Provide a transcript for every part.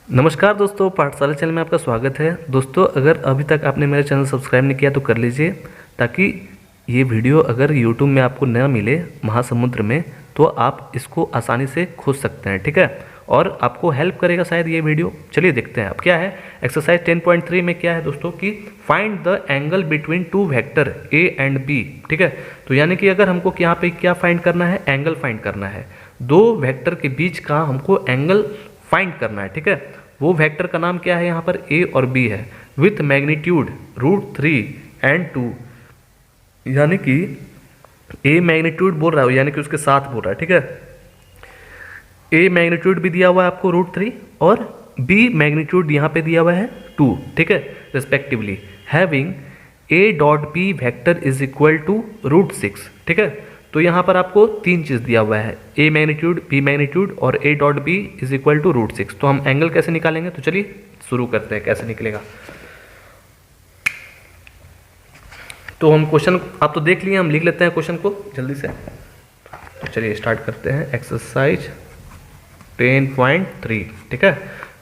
नमस्कार दोस्तों, पाठशाला चैनल में आपका स्वागत है। दोस्तों, अगर अभी तक आपने मेरा चैनल सब्सक्राइब नहीं किया तो कर लीजिए, ताकि ये वीडियो अगर YouTube में आपको न मिले महासमुद्र में तो आप इसको आसानी से खोज सकते हैं, ठीक है। और आपको हेल्प करेगा शायद ये वीडियो। चलिए देखते हैं अब क्या है। एक्सरसाइज 10.3 में क्या है दोस्तों कि find the angle between two vector A and B, ठीक है। तो यानी कि अगर हमको यहाँ पे क्या फाइंड करना है, एंगल फाइंड करना है। दो वेक्टर के बीच का हमको एंगल फाइंड करना है, ठीक है। वो वेक्टर का नाम क्या है, यहाँ पर ए और बी है, विथ मैग्नीट्यूड √3 एंड 2, यानी कि ए मैग्नीट्यूड बोल रहा है, यानी कि उसके साथ बोल रहा है, ठीक है। ए मैग्नीट्यूड भी दिया हुआ है आपको √3 और बी मैग्नीट्यूड यहाँ पे दिया हुआ है 2, ठीक है, respectively. Having A dot B vector is equal to √6, ठीक है। तो यहाँ पर आपको तीन चीज़ दिया हुआ है, ए मैग्नीट्यूड, बी मैग्नीट्यूड और A dot B is equal to √6। तो हम एंगल कैसे निकालेंगे, तो चलिए शुरू करते हैं कैसे निकलेगा। तो हम क्वेश्चन आप तो देख लिए, हम लिख लेते हैं क्वेश्चन को जल्दी से। तो चलिए स्टार्ट करते हैं। एक्सरसाइज 10.3, ठीक है।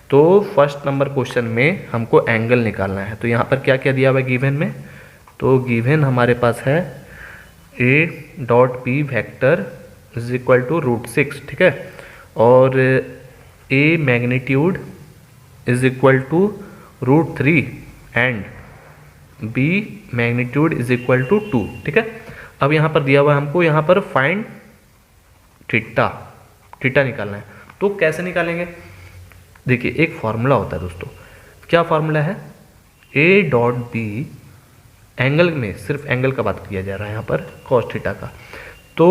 तो फर्स्ट नंबर क्वेश्चन में हमको एंगल निकालना है। तो यहाँ पर क्या क्या दिया हुआ है गिवन में, तो गिवन हमारे पास है A dot B vector is equal to √6, ठीक है। और A magnitude is equal to √3 and B magnitude is equal to 2, ठीक है। अब यहाँ पर दिया हुआ है हमको, यहाँ पर फाइंड थीटा निकालना है। तो कैसे निकालेंगे, देखिए एक फॉर्मूला होता है दोस्तों। क्या फॉर्मूला है, ए डॉट बी, एंगल में सिर्फ एंगल का बात किया जा रहा है यहाँ पर, कॉस थीटा का। तो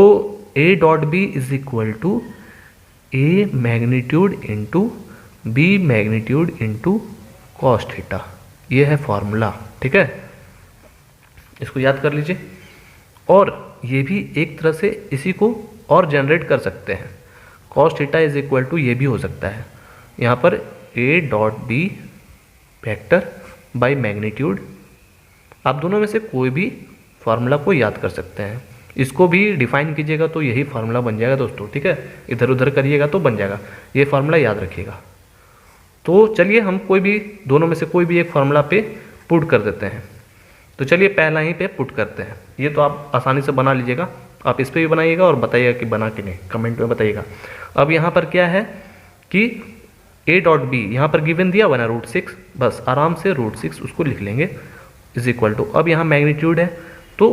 a dot B is equal to a magnitude into b magnitude into cos theta, ये है फॉर्मूला, ठीक है। इसको याद कर लीजिए। और ये भी एक तरह से इसी को और जनरेट कर सकते हैं, cos theta is equal to ये भी हो सकता है यहाँ पर a dot B vector by magnitude. आप दोनों में से कोई भी फार्मूला को याद कर सकते हैं। इसको भी डिफाइन कीजिएगा तो यही फार्मूला बन जाएगा दोस्तों, ठीक है। इधर उधर करिएगा तो बन जाएगा, ये फार्मूला याद रखिएगा। तो चलिए हम कोई भी दोनों में से कोई भी एक फार्मूला पे पुट कर देते हैं। तो चलिए पहला ही पे पुट करते हैं। ये तो आप आसानी से बना लीजिएगा, आप इस पर भी बनाइएगा और बताइएगा कि बना कि नहीं, कमेंट में बताइएगा। अब यहाँ पर क्या है कि ए डॉट बी यहाँ पर गिवन दिया हुआ ना √6, बस आराम से √6 उसको लिख लेंगे इज इक्वल टू, अब यहाँ मैग्नीट्यूड है तो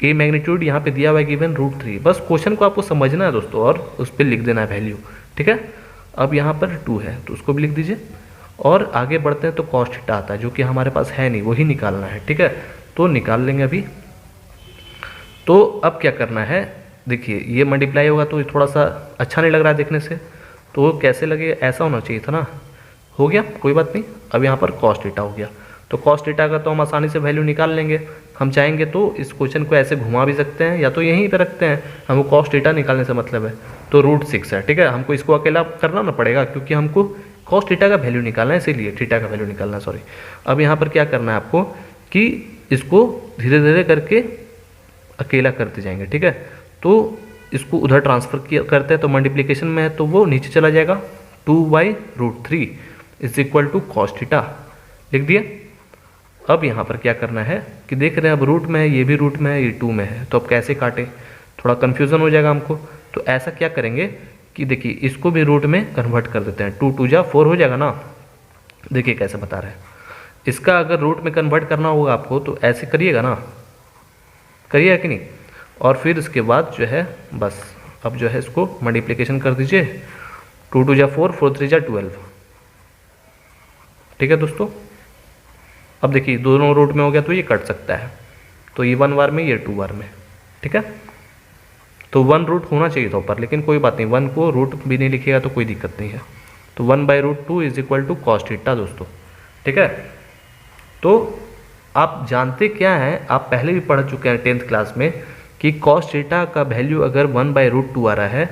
ए मैग्नीट्यूड यहाँ पे दिया हुआ है गिवन √3। बस क्वेश्चन को आपको समझना है दोस्तों और उस पर लिख देना है वैल्यू, ठीक है। अब यहाँ पर 2 है तो उसको भी लिख दीजिए। और आगे बढ़ते हैं तो कॉस थीटा आता है, जो कि हमारे पास है नहीं, वही निकालना है, ठीक है। तो निकाल लेंगे अभी। तो अब क्या करना है, देखिए ये मल्टीप्लाई होगा तो थोड़ा सा अच्छा नहीं लग रहा है देखने से, तो कैसे लगे, ऐसा होना चाहिए था ना। हो गया, कोई बात नहीं। अब यहाँ पर कॉस थीटा हो गया, तो कॉस थीटा का तो हम आसानी से वैल्यू निकाल लेंगे। हम चाहेंगे तो इस क्वेश्चन को ऐसे घुमा भी सकते हैं या तो यहीं पे रखते हैं, हमको कॉस थीटा निकालने से मतलब है। तो √6 है, ठीक है। हमको इसको अकेला करना ना पड़ेगा क्योंकि हमको कॉस थीटा का वैल्यू निकालना है, इसीलिए थीटा का वैल्यू निकालना है, सॉरी। अब यहाँ पर क्या करना है आपको कि इसको धीरे धीरे करके अकेला करते जाएंगे, ठीक है। तो इसको उधर ट्रांसफर करते हैं तो मल्टीप्लीकेशन में है तो वो नीचे चला जाएगा, 2/√3 is equal to cos theta, लिख दिए। अब यहाँ पर क्या करना है कि देख रहे हैं अब रूट में है, ये भी रूट में है, ये 2 में है, तो अब कैसे काटे, थोड़ा कन्फ्यूज़न हो जाएगा हमको। तो ऐसा क्या करेंगे कि देखिए इसको भी रूट में कन्वर्ट कर देते हैं, 2 2 4 हो जाएगा ना। देखिए कैसे बता रहे हैं, इसका अगर रूट में कन्वर्ट करना होगा आपको तो ऐसे करिएगा ना, करिएगा कि नहीं। और फिर इसके बाद जो है बस अब जो है इसको मल्टीप्लिकेशन कर दीजिए, 2 2 4 4 3 12, ठीक है दोस्तों। अब देखिए दोनों रूट में हो गया तो ये कट सकता है, तो ये 1 बार में, ये 2 बार में, ठीक है। तो 1 रूट होना चाहिए था ऊपर, लेकिन कोई बात नहीं, 1 को रूट भी नहीं लिखिएगा तो कोई दिक्कत नहीं है। तो 1/√2 is equal to cos theta दोस्तों, ठीक है। तो आप जानते क्या हैं, आप पहले भी पढ़ चुके हैं 10th क्लास में कि कॉस थीटा का वैल्यू अगर 1/√2 आ रहा है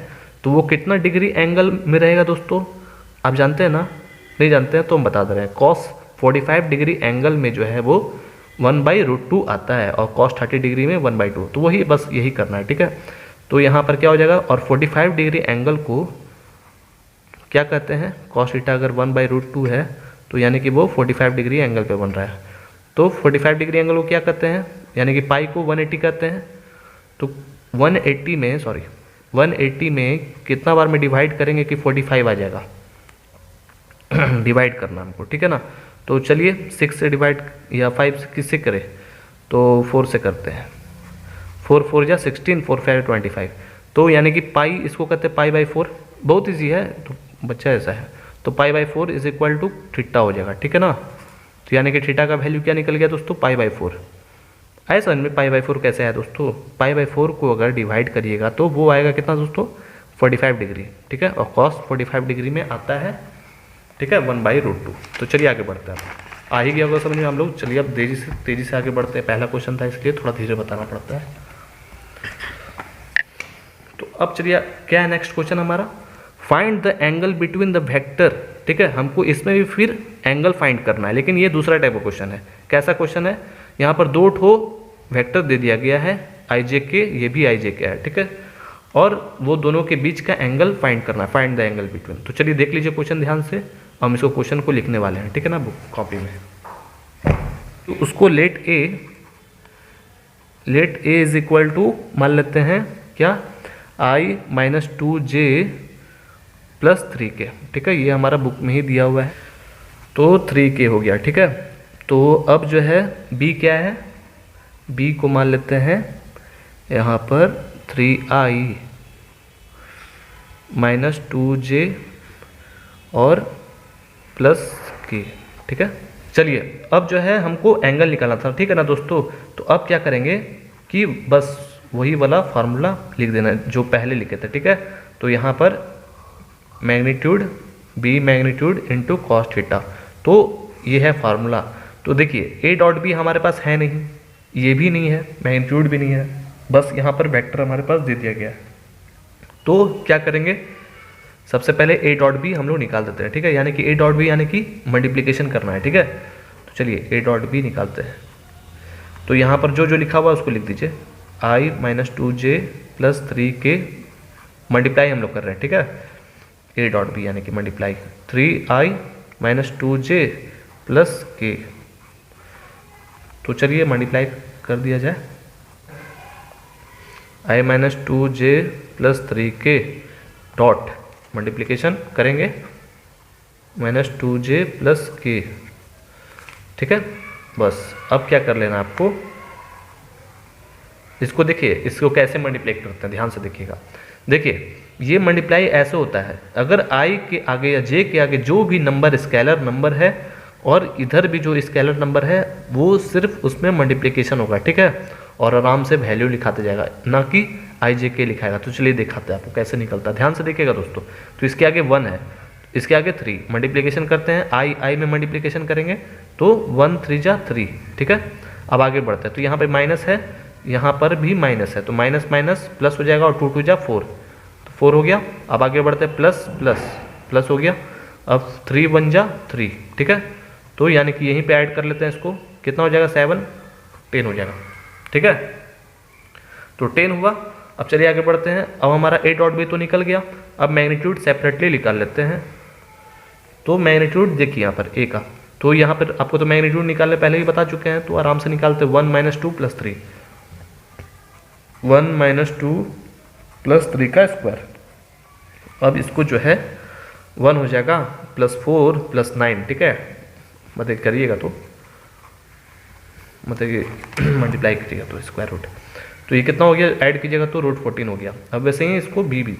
तो वो कितना डिग्री एंगल में रहेगा दोस्तों, आप जानते हैं ना। नहीं जानते हैं तो हम बता दे रहे हैं, कॉस 45 डिग्री एंगल में जो है वो 1/√2 आता है और कॉस 30 डिग्री में 1/2, तो वही बस यही करना है, ठीक है। तो यहाँ पर क्या हो जाएगा, और 45 डिग्री एंगल को क्या कहते हैं, कॉस थीटा अगर 1/√2 है तो यानी कि वो 45 डिग्री एंगल पे बन रहा है। तो 45 डिग्री एंगल को क्या कहते हैं, यानी कि पाई को 180 कहते हैं। तो 180 में कितना बार में डिवाइड करेंगे कि 45 आ जाएगा डिवाइड करना हमको, ठीक है ना। तो चलिए 6 से डिवाइड या 5 किससे करें, तो 4 से करते हैं। 4 4 जा 16, 4 5 25। तो यानी कि पाई इसको कहते हैं पाई/4, बहुत ईजी है, तो बच्चा ऐसा है। तो पाई/4 इज इक्वल टू थीटा हो जाएगा, ठीक है ना। तो यानी कि थीटा का वैल्यू क्या निकल गया दोस्तों, पाई/4। आए समझ में पाई/4 कैसे है दोस्तों, पाई/4 को अगर डिवाइड करिएगा तो वो आएगा कितना दोस्तों, 45 डिग्री, ठीक है। और कॉस 45 डिग्री में आता है, ठीक है, 1/√2। तो चलिए आगे बढ़ते हैं, आ ही गया होगा समझ में हम लोग। चलिए अब तेजी से आगे बढ़ते हैं। पहला क्वेश्चन था इसलिए थोड़ा धीरे बताना पड़ता है। तो अब चलिए क्या है नेक्स्ट क्वेश्चन हमारा, find the angle between the vector, ठीक है। हमको इसमें भी फिर एंगल फाइंड करना है, लेकिन ये दूसरा टाइप का क्वेश्चन है। कैसा क्वेश्चन है, यहाँ पर 2 ठो वेक्टर दे दिया गया है, IJK, ये भी IJK है, ठीक है। और वो दोनों के बीच का एंगल फाइंड करना है, फाइंड द एंगल बिटवीन। तो चलिए देख लीजिए क्वेश्चन ध्यान से, हम इसको क्वेश्चन को लिखने वाले हैं, ठीक है ना, बुक कॉपी में। तो उसको let a is equal to मान लेते हैं क्या, I-2J + 3K, ठीक है। ये हमारा बुक में ही दिया हुआ है, तो 3K हो गया, ठीक है। तो अब जो है B क्या है, B को मान लेते हैं यहाँ पर 3I - 2J और +K, ठीक है। चलिए अब जो है हमको एंगल निकालना था, ठीक है ना दोस्तों। तो अब क्या करेंगे कि बस वही वाला फार्मूला लिख देना जो पहले लिखे थे, ठीक है। तो यहाँ पर magnitude B magnitude into cos theta, तो ये है फार्मूला। तो देखिए A.B हमारे पास है नहीं, ये भी नहीं है, मैग्नीट्यूड भी नहीं है, बस यहाँ पर वेक्टर हमारे पास दे दिया गया है। तो क्या करेंगे, सबसे पहले A.B हम लोग निकाल देते हैं, ठीक है। यानी कि A.B यानी कि मल्टीप्लिकेशन करना है, ठीक है। तो चलिए A.B निकालते हैं। तो यहाँ पर जो जो लिखा हुआ है उसको लिख दीजिए, I - 2J + 3K मल्टीप्लाई हम लोग कर रहे हैं, ठीक है। A.B यानी कि मल्टीप्लाई 3I - 2J + K। तो चलिए मल्टीप्लाई कर दिया जाए, I - 2J + 3K dot multiplication करेंगे -2J + K, ठीक है। बस अब क्या कर लेना आपको, इसको देखिए, इसको कैसे मल्टीप्लाई करते हैं ध्यान से देखिएगा। देखिए ये मल्टीप्लाई ऐसे होता है, अगर I के आगे या J के आगे जो भी नंबर स्केलर नंबर है और इधर भी जो स्केलर नंबर है वो सिर्फ उसमें मल्टीप्लिकेशन होगा, ठीक है। और आराम से वैल्यू लिखाते जाएगा, ना कि IJK लिखाएगा। तो चलिए दिखाते हैं आपको कैसे निकलता है, ध्यान से देखिएगा दोस्तों। तो इसके आगे 1 है, इसके आगे 3, मल्टीप्लिकेशन करते हैं, I में मल्टीप्लिकेशन करेंगे तो 1 3 जा 3, ठीक है। अब आगे बढ़ते हैं, तो यहाँ पे माइनस है, यहाँ पर भी माइनस है, तो माइनस माइनस प्लस हो जाएगा, और 2 2 जा 4, तो 4 हो गया। अब आगे बढ़ते हैं, प्लस प्लस प्लस हो गया, अब 3 1 जा 3, ठीक है। तो यानी कि यहीं पे ऐड कर लेते हैं इसको, कितना हो जाएगा 7 10 हो जाएगा, ठीक है। तो 10 हुआ। अब चलिए आगे बढ़ते हैं, अब हमारा A.B तो निकल गया। अब मैग्नीट्यूड सेपरेटली निकाल लेते हैं। तो मैग्नीट्यूड देखिए यहाँ पर A का, तो यहाँ पर आपको तो मैग्नीट्यूड निकालने पहले ही बता चुके हैं, तो आराम से निकालते हैं 1 - 2 + 3, 1 - 2 + 3 का स्क्वायर। अब इसको जो है 1 हो जाएगा +4 + 9, ठीक है। मतलब करिएगा तो मतलब कि मल्टीप्लाई कीजिएगा तो स्क्वायर रूट, तो ये कितना हो गया, ऐड कीजिएगा तो √14 हो गया। अब वैसे ही इसको B भी,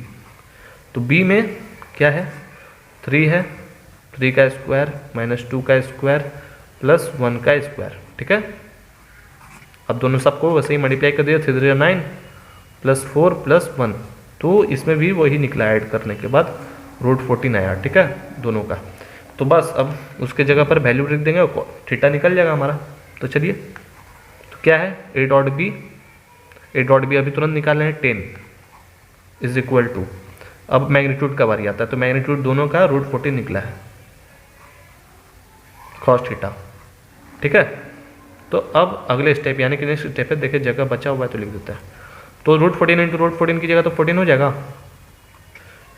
तो B में क्या है, 3 है, 3 का स्क्वायर -2 का स्क्वायर + 1 का स्क्वायर, ठीक है। अब दोनों सबको वैसे ही मल्टीप्लाई कर दिया, 3 3 9 +4 + 1, तो इसमें भी वही निकला, ऐड करने के बाद √14 आया, ठीक है, दोनों का। तो बस अब उसके जगह पर वैल्यू लिख देंगे और थीटा निकल जाएगा हमारा। तो चलिए, तो क्या है A.B अभी तुरंत निकालना है, 10 इज इक्वल टू, अब मैग्नीट्यूड का बारी आता है, तो मैग्नीट्यूड दोनों का √14 निकला है, कॉस थीटा, ठीक है। तो अब अगले स्टेप यानी कि नेक्स्ट स्टेप है, देखिए जगह बचा हुआ है तो लिख देता है। तो √14 × √14 की जगह तो 14 हो जाएगा,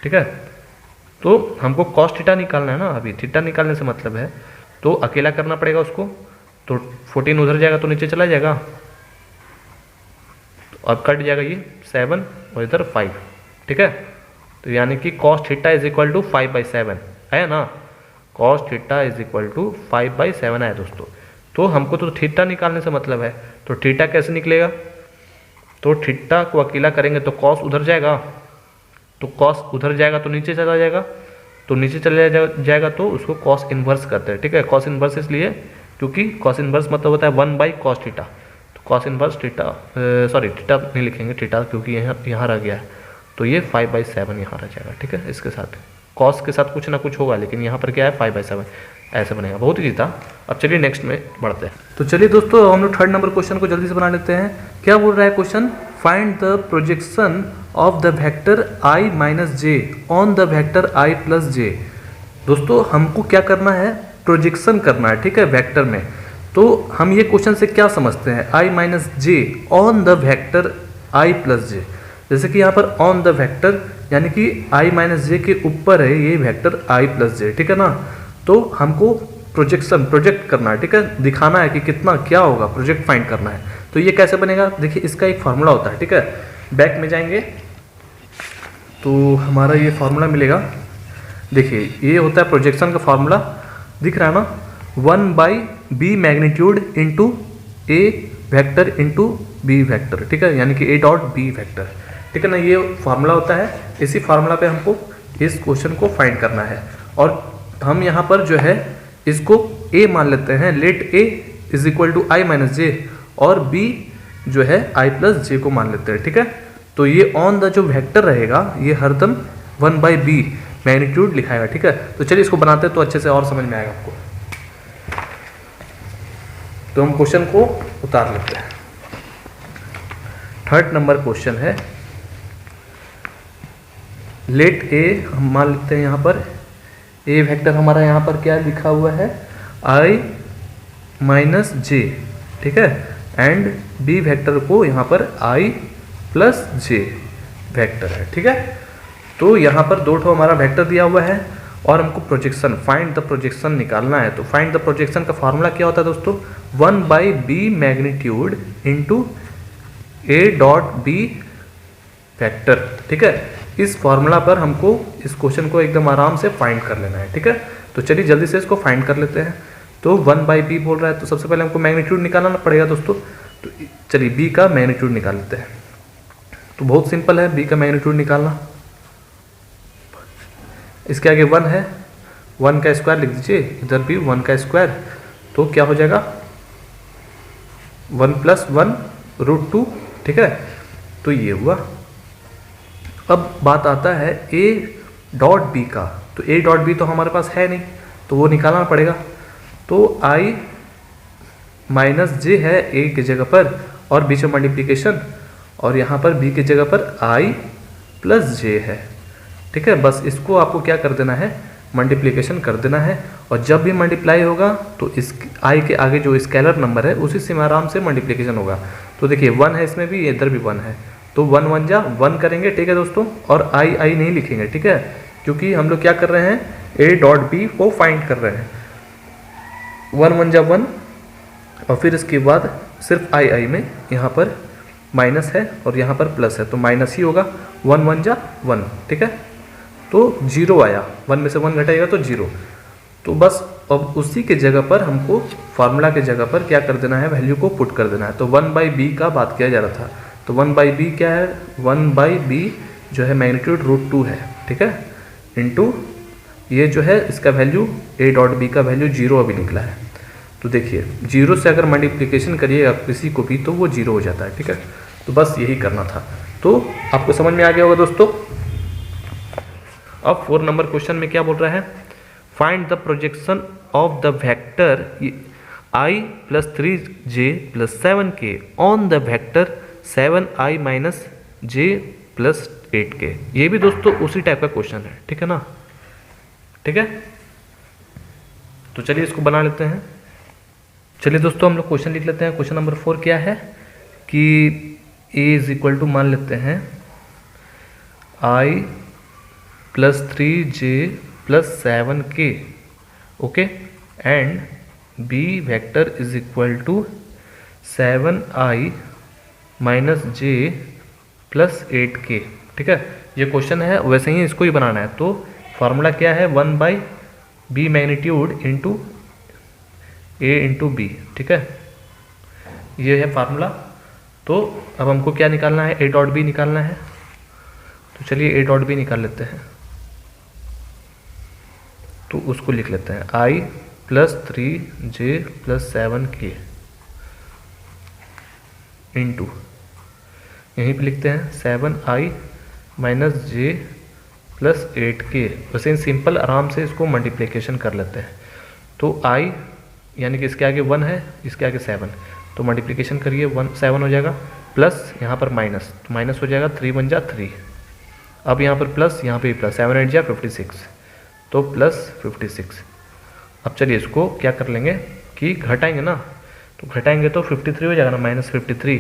ठीक है। तो हमको कॉस थीटा निकालना है ना, अभी थीटा निकालने से मतलब है, तो अकेला करना पड़ेगा उसको। तो 14 उधर जाएगा तो नीचे चला जाएगा, तो अब कट जाएगा ये 7 और इधर 5, ठीक है। तो यानी कि cos theta is equal to 5/7 है ना, cos theta is equal to 5/7 है दोस्तों। तो हमको तो थीटा निकालने से मतलब है, तो थीटा कैसे निकलेगा, तो थीटा को अकेला करेंगे तो कॉस उधर जाएगा, तो कॉस उधर जाएगा तो नीचे चला जाएगा, तो नीचे चला जाएगा तो उसको कॉस इन्वर्स करते हैं, ठीक है। कॉस इन्वर्स इसलिए क्योंकि कॉस इन्वर्स मतलब होता है 1/cos थीटा, तो cos inverse theta, sorry theta नहीं लिखेंगे, थीटा क्योंकि यहाँ रह गया है, तो ये 5/7 यहाँ रह जाएगा, ठीक है। इसके साथ कॉस के साथ कुछ ना कुछ होगा, लेकिन यहाँ पर क्या है 5/7 ऐसे बनेगा, बहुत ही था। अब चलिए नेक्स्ट में बढ़ते हैं। तो चलिए दोस्तों हम लोग थर्ड नंबर क्वेश्चन को जल्दी से बना लेते हैं। क्या बोल रहा है question, find the projection of the vector i minus J on the vector i plus J. दोस्तों हमको क्या करना है, प्रोजेक्शन करना है, ठीक है, वेक्टर में। तो हम ये क्वेश्चन से क्या समझते हैं, i minus J on the vector i plus J. जैसे कि यहाँ पर ऑन द वेक्टर यानी कि i माइनस जे के ऊपर है ये वेक्टर i प्लस जे, ठीक है ना। तो हमको प्रोजेक्ट करना है, ठीक है, दिखाना है कि कितना क्या होगा, प्रोजेक्ट फाइंड करना है। तो ये कैसे बनेगा, देखिए इसका एक फार्मूला होता है, ठीक है। बैक में जाएंगे तो हमारा ये फार्मूला मिलेगा, देखिए ये होता है प्रोजेक्शन का फार्मूला, दिख रहा है ना, 1/b magnitude into a vector into b vector, ठीक है, यानी कि a डॉट b वेक्टर, ठीक है ना। ये फार्मूला होता है, इसी फार्मूला पे हमको इस क्वेश्चन को फाइंड करना है। और हम यहाँ पर जो है इसको a मान लेते हैं, let a is equal to i minus J, और b जो है i प्लस जे को मान लेते हैं, ठीक है। तो ये ऑन द जो वेक्टर रहेगा ये हरदम 1/b मैग्नीट्यूड लिखाएगा, ठीक है। तो चलिए इसको बनाते हैं तो अच्छे से और समझ में आएगा आपको। तो हम क्वेश्चन को उतार लेते हैं। थर्ड नंबर क्वेश्चन है, लेट a हम मान लेते हैं, यहाँ पर a वेक्टर हमारा यहाँ पर क्या लिखा हुआ है, i माइनस जे, ठीक है, एंड b वेक्टर को यहाँ पर i प्लस जे वेक्टर है, ठीक है। तो यहाँ पर दो ठो हमारा वेक्टर दिया हुआ है और हमको प्रोजेक्शन, फाइंड द प्रोजेक्शन निकालना है। तो फाइंड द प्रोजेक्शन का फार्मूला क्या होता है दोस्तों, 1/b magnitude into a dot b vector, ठीक है। इस फार्मूला पर हमको इस क्वेश्चन को एकदम आराम से फाइंड कर लेना है, ठीक है। तो चलिए जल्दी से इसको फाइंड कर लेते हैं। तो 1/b बोल रहा है तो सबसे पहले हमको मैग्नीट्यूड निकालना पड़ेगा दोस्तों। तो चलिए b का मैग्नीट्यूड निकाल लेते हैं। तो बहुत सिंपल है b का मैग्नीट्यूड निकालना, इसके आगे 1 है, 1 का स्क्वायर लिख दीजिए, इधर भी 1 का स्क्वायर, तो क्या हो जाएगा 1 + 1 √2, ठीक है। तो ये हुआ। अब बात आता है a डॉट b का, तो a डॉट b तो हमारे पास है नहीं, तो वो निकालना पड़ेगा। तो i माइनस जे है a की जगह पर, और बीच में मल्टीप्लीकेशन, और यहाँ पर b की जगह पर i प्लस जे है, ठीक है। बस इसको आपको क्या कर देना है, मल्टीप्लीकेशन कर देना है, और जब भी मल्टीप्लाई होगा तो इस i के आगे जो स्केलर नंबर है उसी से आराम से मल्टीप्लीकेशन होगा। तो देखिए 1 है इसमें भी, इधर भी 1 है, तो 1 1 जा 1 करेंगे, ठीक है दोस्तों। और i नहीं लिखेंगे, ठीक है, क्योंकि हम लोग क्या कर रहे हैं, a डॉट b को फाइंड कर रहे हैं। 1 1 जा 1, और फिर इसके बाद सिर्फ i में यहाँ पर माइनस है और यहाँ पर प्लस है, तो माइनस ही होगा। 1 1 जा 1, ठीक है, तो 0 आया, 1 में से 1 घटाएगा तो 0। तो बस अब उसी के जगह पर हमको फार्मूला के जगह पर क्या कर देना है, वैल्यू को पुट कर देना है। तो 1/b का बात किया जा रहा था, तो 1/b क्या है, 1/b जो है मैग्नीट्यूड √2 है, ठीक है, इंटू ये जो है इसका वैल्यू a डॉट b का वैल्यू 0 अभी निकला है। तो देखिए 0 से अगर मल्टीप्लिकेशन करिएगा किसी को भी तो वो 0 हो जाता है, ठीक है। तो बस यही करना था, तो आपको समझ में आ गया होगा दोस्तों। अब 4 नंबर क्वेश्चन में क्या बोल रहा है, find the projection of the vector i + 3j + 7k on the vector 7i - j + 8k। ये भी दोस्तों उसी टाइप का क्वेश्चन है, ठीक है ना, ठीक है। तो चलिए इसको बना लेते हैं। चलिए दोस्तों हम लोग क्वेश्चन लिख लेते हैं। क्वेश्चन नंबर 4 क्या है कि a = मान लेते हैं i plus 3j plus 7k, okay, and b vector is equal to 7i minus j plus 8k। ठीक है, ये क्वेश्चन है, वैसे ही इसको ही बनाना है। तो फार्मूला क्या है, 1/b magnitude into a into b. ठीक है, ये है फार्मूला। तो अब हमको क्या निकालना है, a डॉट बी निकालना है। तो चलिए a डॉट बी निकाल लेते हैं। तो उसको लिख लेते हैं i plus 3j plus 7k into, यहीं पे लिखते हैं 7i minus j plus 8k। वैसे सिंपल आराम से इसको मल्टीप्लिकेशन कर लेते हैं। तो i यानी कि इसके आगे 1 है, इसके आगे 7, तो मल्टीप्लिकेशन करिए 7 हो जाएगा, प्लस यहाँ पर माइनस, तो माइनस हो जाएगा 3 बन जा 3। अब यहाँ पर प्लस, यहाँ पे प्लस, 7 8 जा 56, तो प्लस 56। अब चलिए इसको क्या कर लेंगे कि घटाएंगे ना, तो घटाएंगे तो 53 हो जाएगा ना, माइनस 53।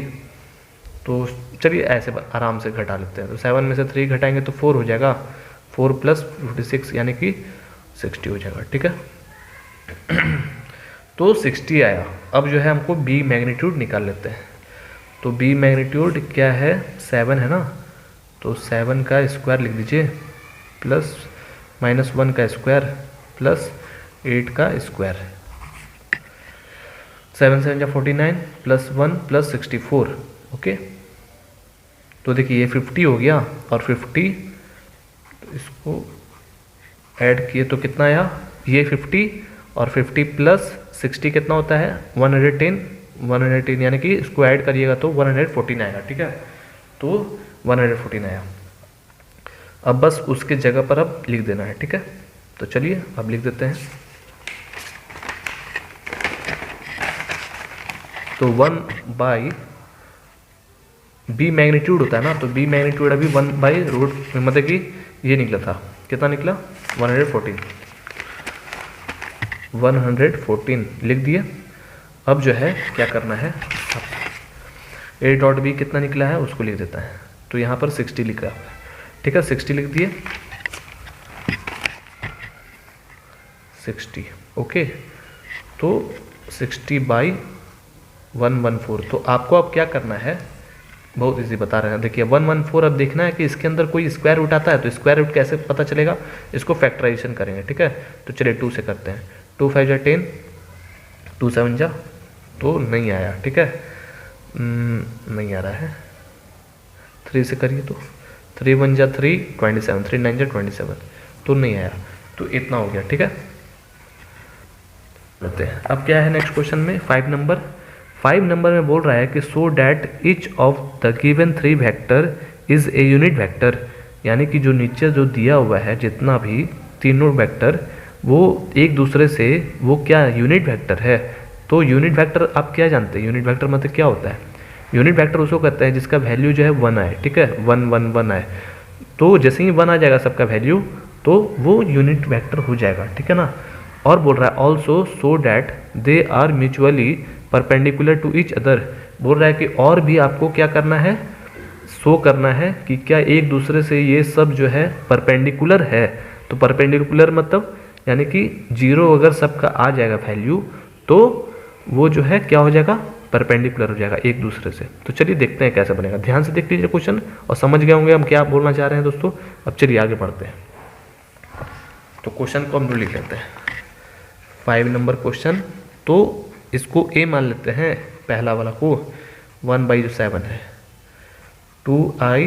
तो चलिए ऐसे आराम से घटा लेते हैं। तो 7 में से 3 घटाएंगे तो 4 हो जाएगा, 4 प्लस 56 यानी कि 60 हो जाएगा। ठीक है, तो 60 आया। अब जो है हमको b मैग्नीट्यूड निकाल लेते हैं। तो b मैग्नीट्यूड क्या है, 7 है ना, तो 7 का स्क्वायर लिख दीजिए, प्लस माइनस 1 का स्क्वायर प्लस 8 का स्क्वायर। 7 7 जा 49 प्लस 1 प्लस 64, ओके। तो देखिए ये 50 हो गया, और 50 तो इसको ऐड किए तो कितना आया, ये 50 और 50 प्लस 60 कितना होता है, 110 यानी कि इसको ऐड करिएगा तो 114 आएगा। ठीक है, तो 114 आया। अब बस उसके जगह पर अब लिख देना है। ठीक है, तो चलिए अब लिख देते हैं। तो 1 b मैग्नीट्यूड होता है ना, तो b मैग्नीट्यूड अभी 1/रूट मतलब कि ये निकला था, कितना निकला, 114 लिख दिए। अब जो है क्या करना है, a डॉट बी कितना निकला है उसको लिख देता है। तो यहाँ पर 60 लिख रहा है। ठीक है, 60 लिख दिए, 60, ओके। तो 60/114। तो आपको अब क्या करना है, बहुत इजी बता रहे हैं। देखिए 114, अब देखना है कि इसके अंदर कोई स्क्वायर रूट आता है, तो स्क्वायर रूट कैसे पता चलेगा, इसको फैक्टराइजेशन करेंगे। ठीक है, तो चलिए 2 से करते हैं। 2 5 जा 10, 2 7 जा, तो नहीं आया। ठीक है, नहीं आ रहा है। 3 से करिए तो 3 1 जा 3 27, 3 9 जा 27, तो नहीं आया। तो इतना हो गया। ठीक है, लेते हैं। अब क्या है नेक्स्ट क्वेश्चन में, 5 नंबर में बोल रहा है कि so that each of the given 3 vector is a unit vector, यानी कि जो नीचे जो दिया हुआ है जितना भी तीनों वेक्टर वो एक दूसरे से वो क्या यूनिट वेक्टर है। तो यूनिट वेक्टर आप क्या जानते हैं, यूनिट वेक्टर मतलब क्या होता है, यूनिट वेक्टर उसको कहते हैं जिसका वैल्यू जो है 1 आए। ठीक है, 1 1 1 आए, तो जैसे ही 1 आ जाएगा सबका वैल्यू तो वो यूनिट वेक्टर हो जाएगा। ठीक है ना। और बोल रहा है also so that they are mutually perpendicular to each other, बोल रहा है कि और भी आपको क्या करना है, शो करना है कि क्या एक दूसरे से ये सब जो है परपेंडिकुलर है। तो परपेंडिकुलर मतलब यानी कि 0 अगर सबका आ जाएगा वैल्यू तो वो जो है क्या हो जाएगा, परपेंडिकुलर हो जाएगा एक दूसरे से। तो चलिए देखते हैं कैसे बनेगा। ध्यान से देख लीजिए क्वेश्चन और समझ गए होंगे हम क्या बोलना चाह रहे हैं दोस्तों। अब चलिए आगे बढ़ते हैं। तो क्वेश्चन को हम लिख लेते हैं, 5 नंबर क्वेश्चन। तो इसको ए मान लेते हैं, पहला वाला को 1/7 है, 2i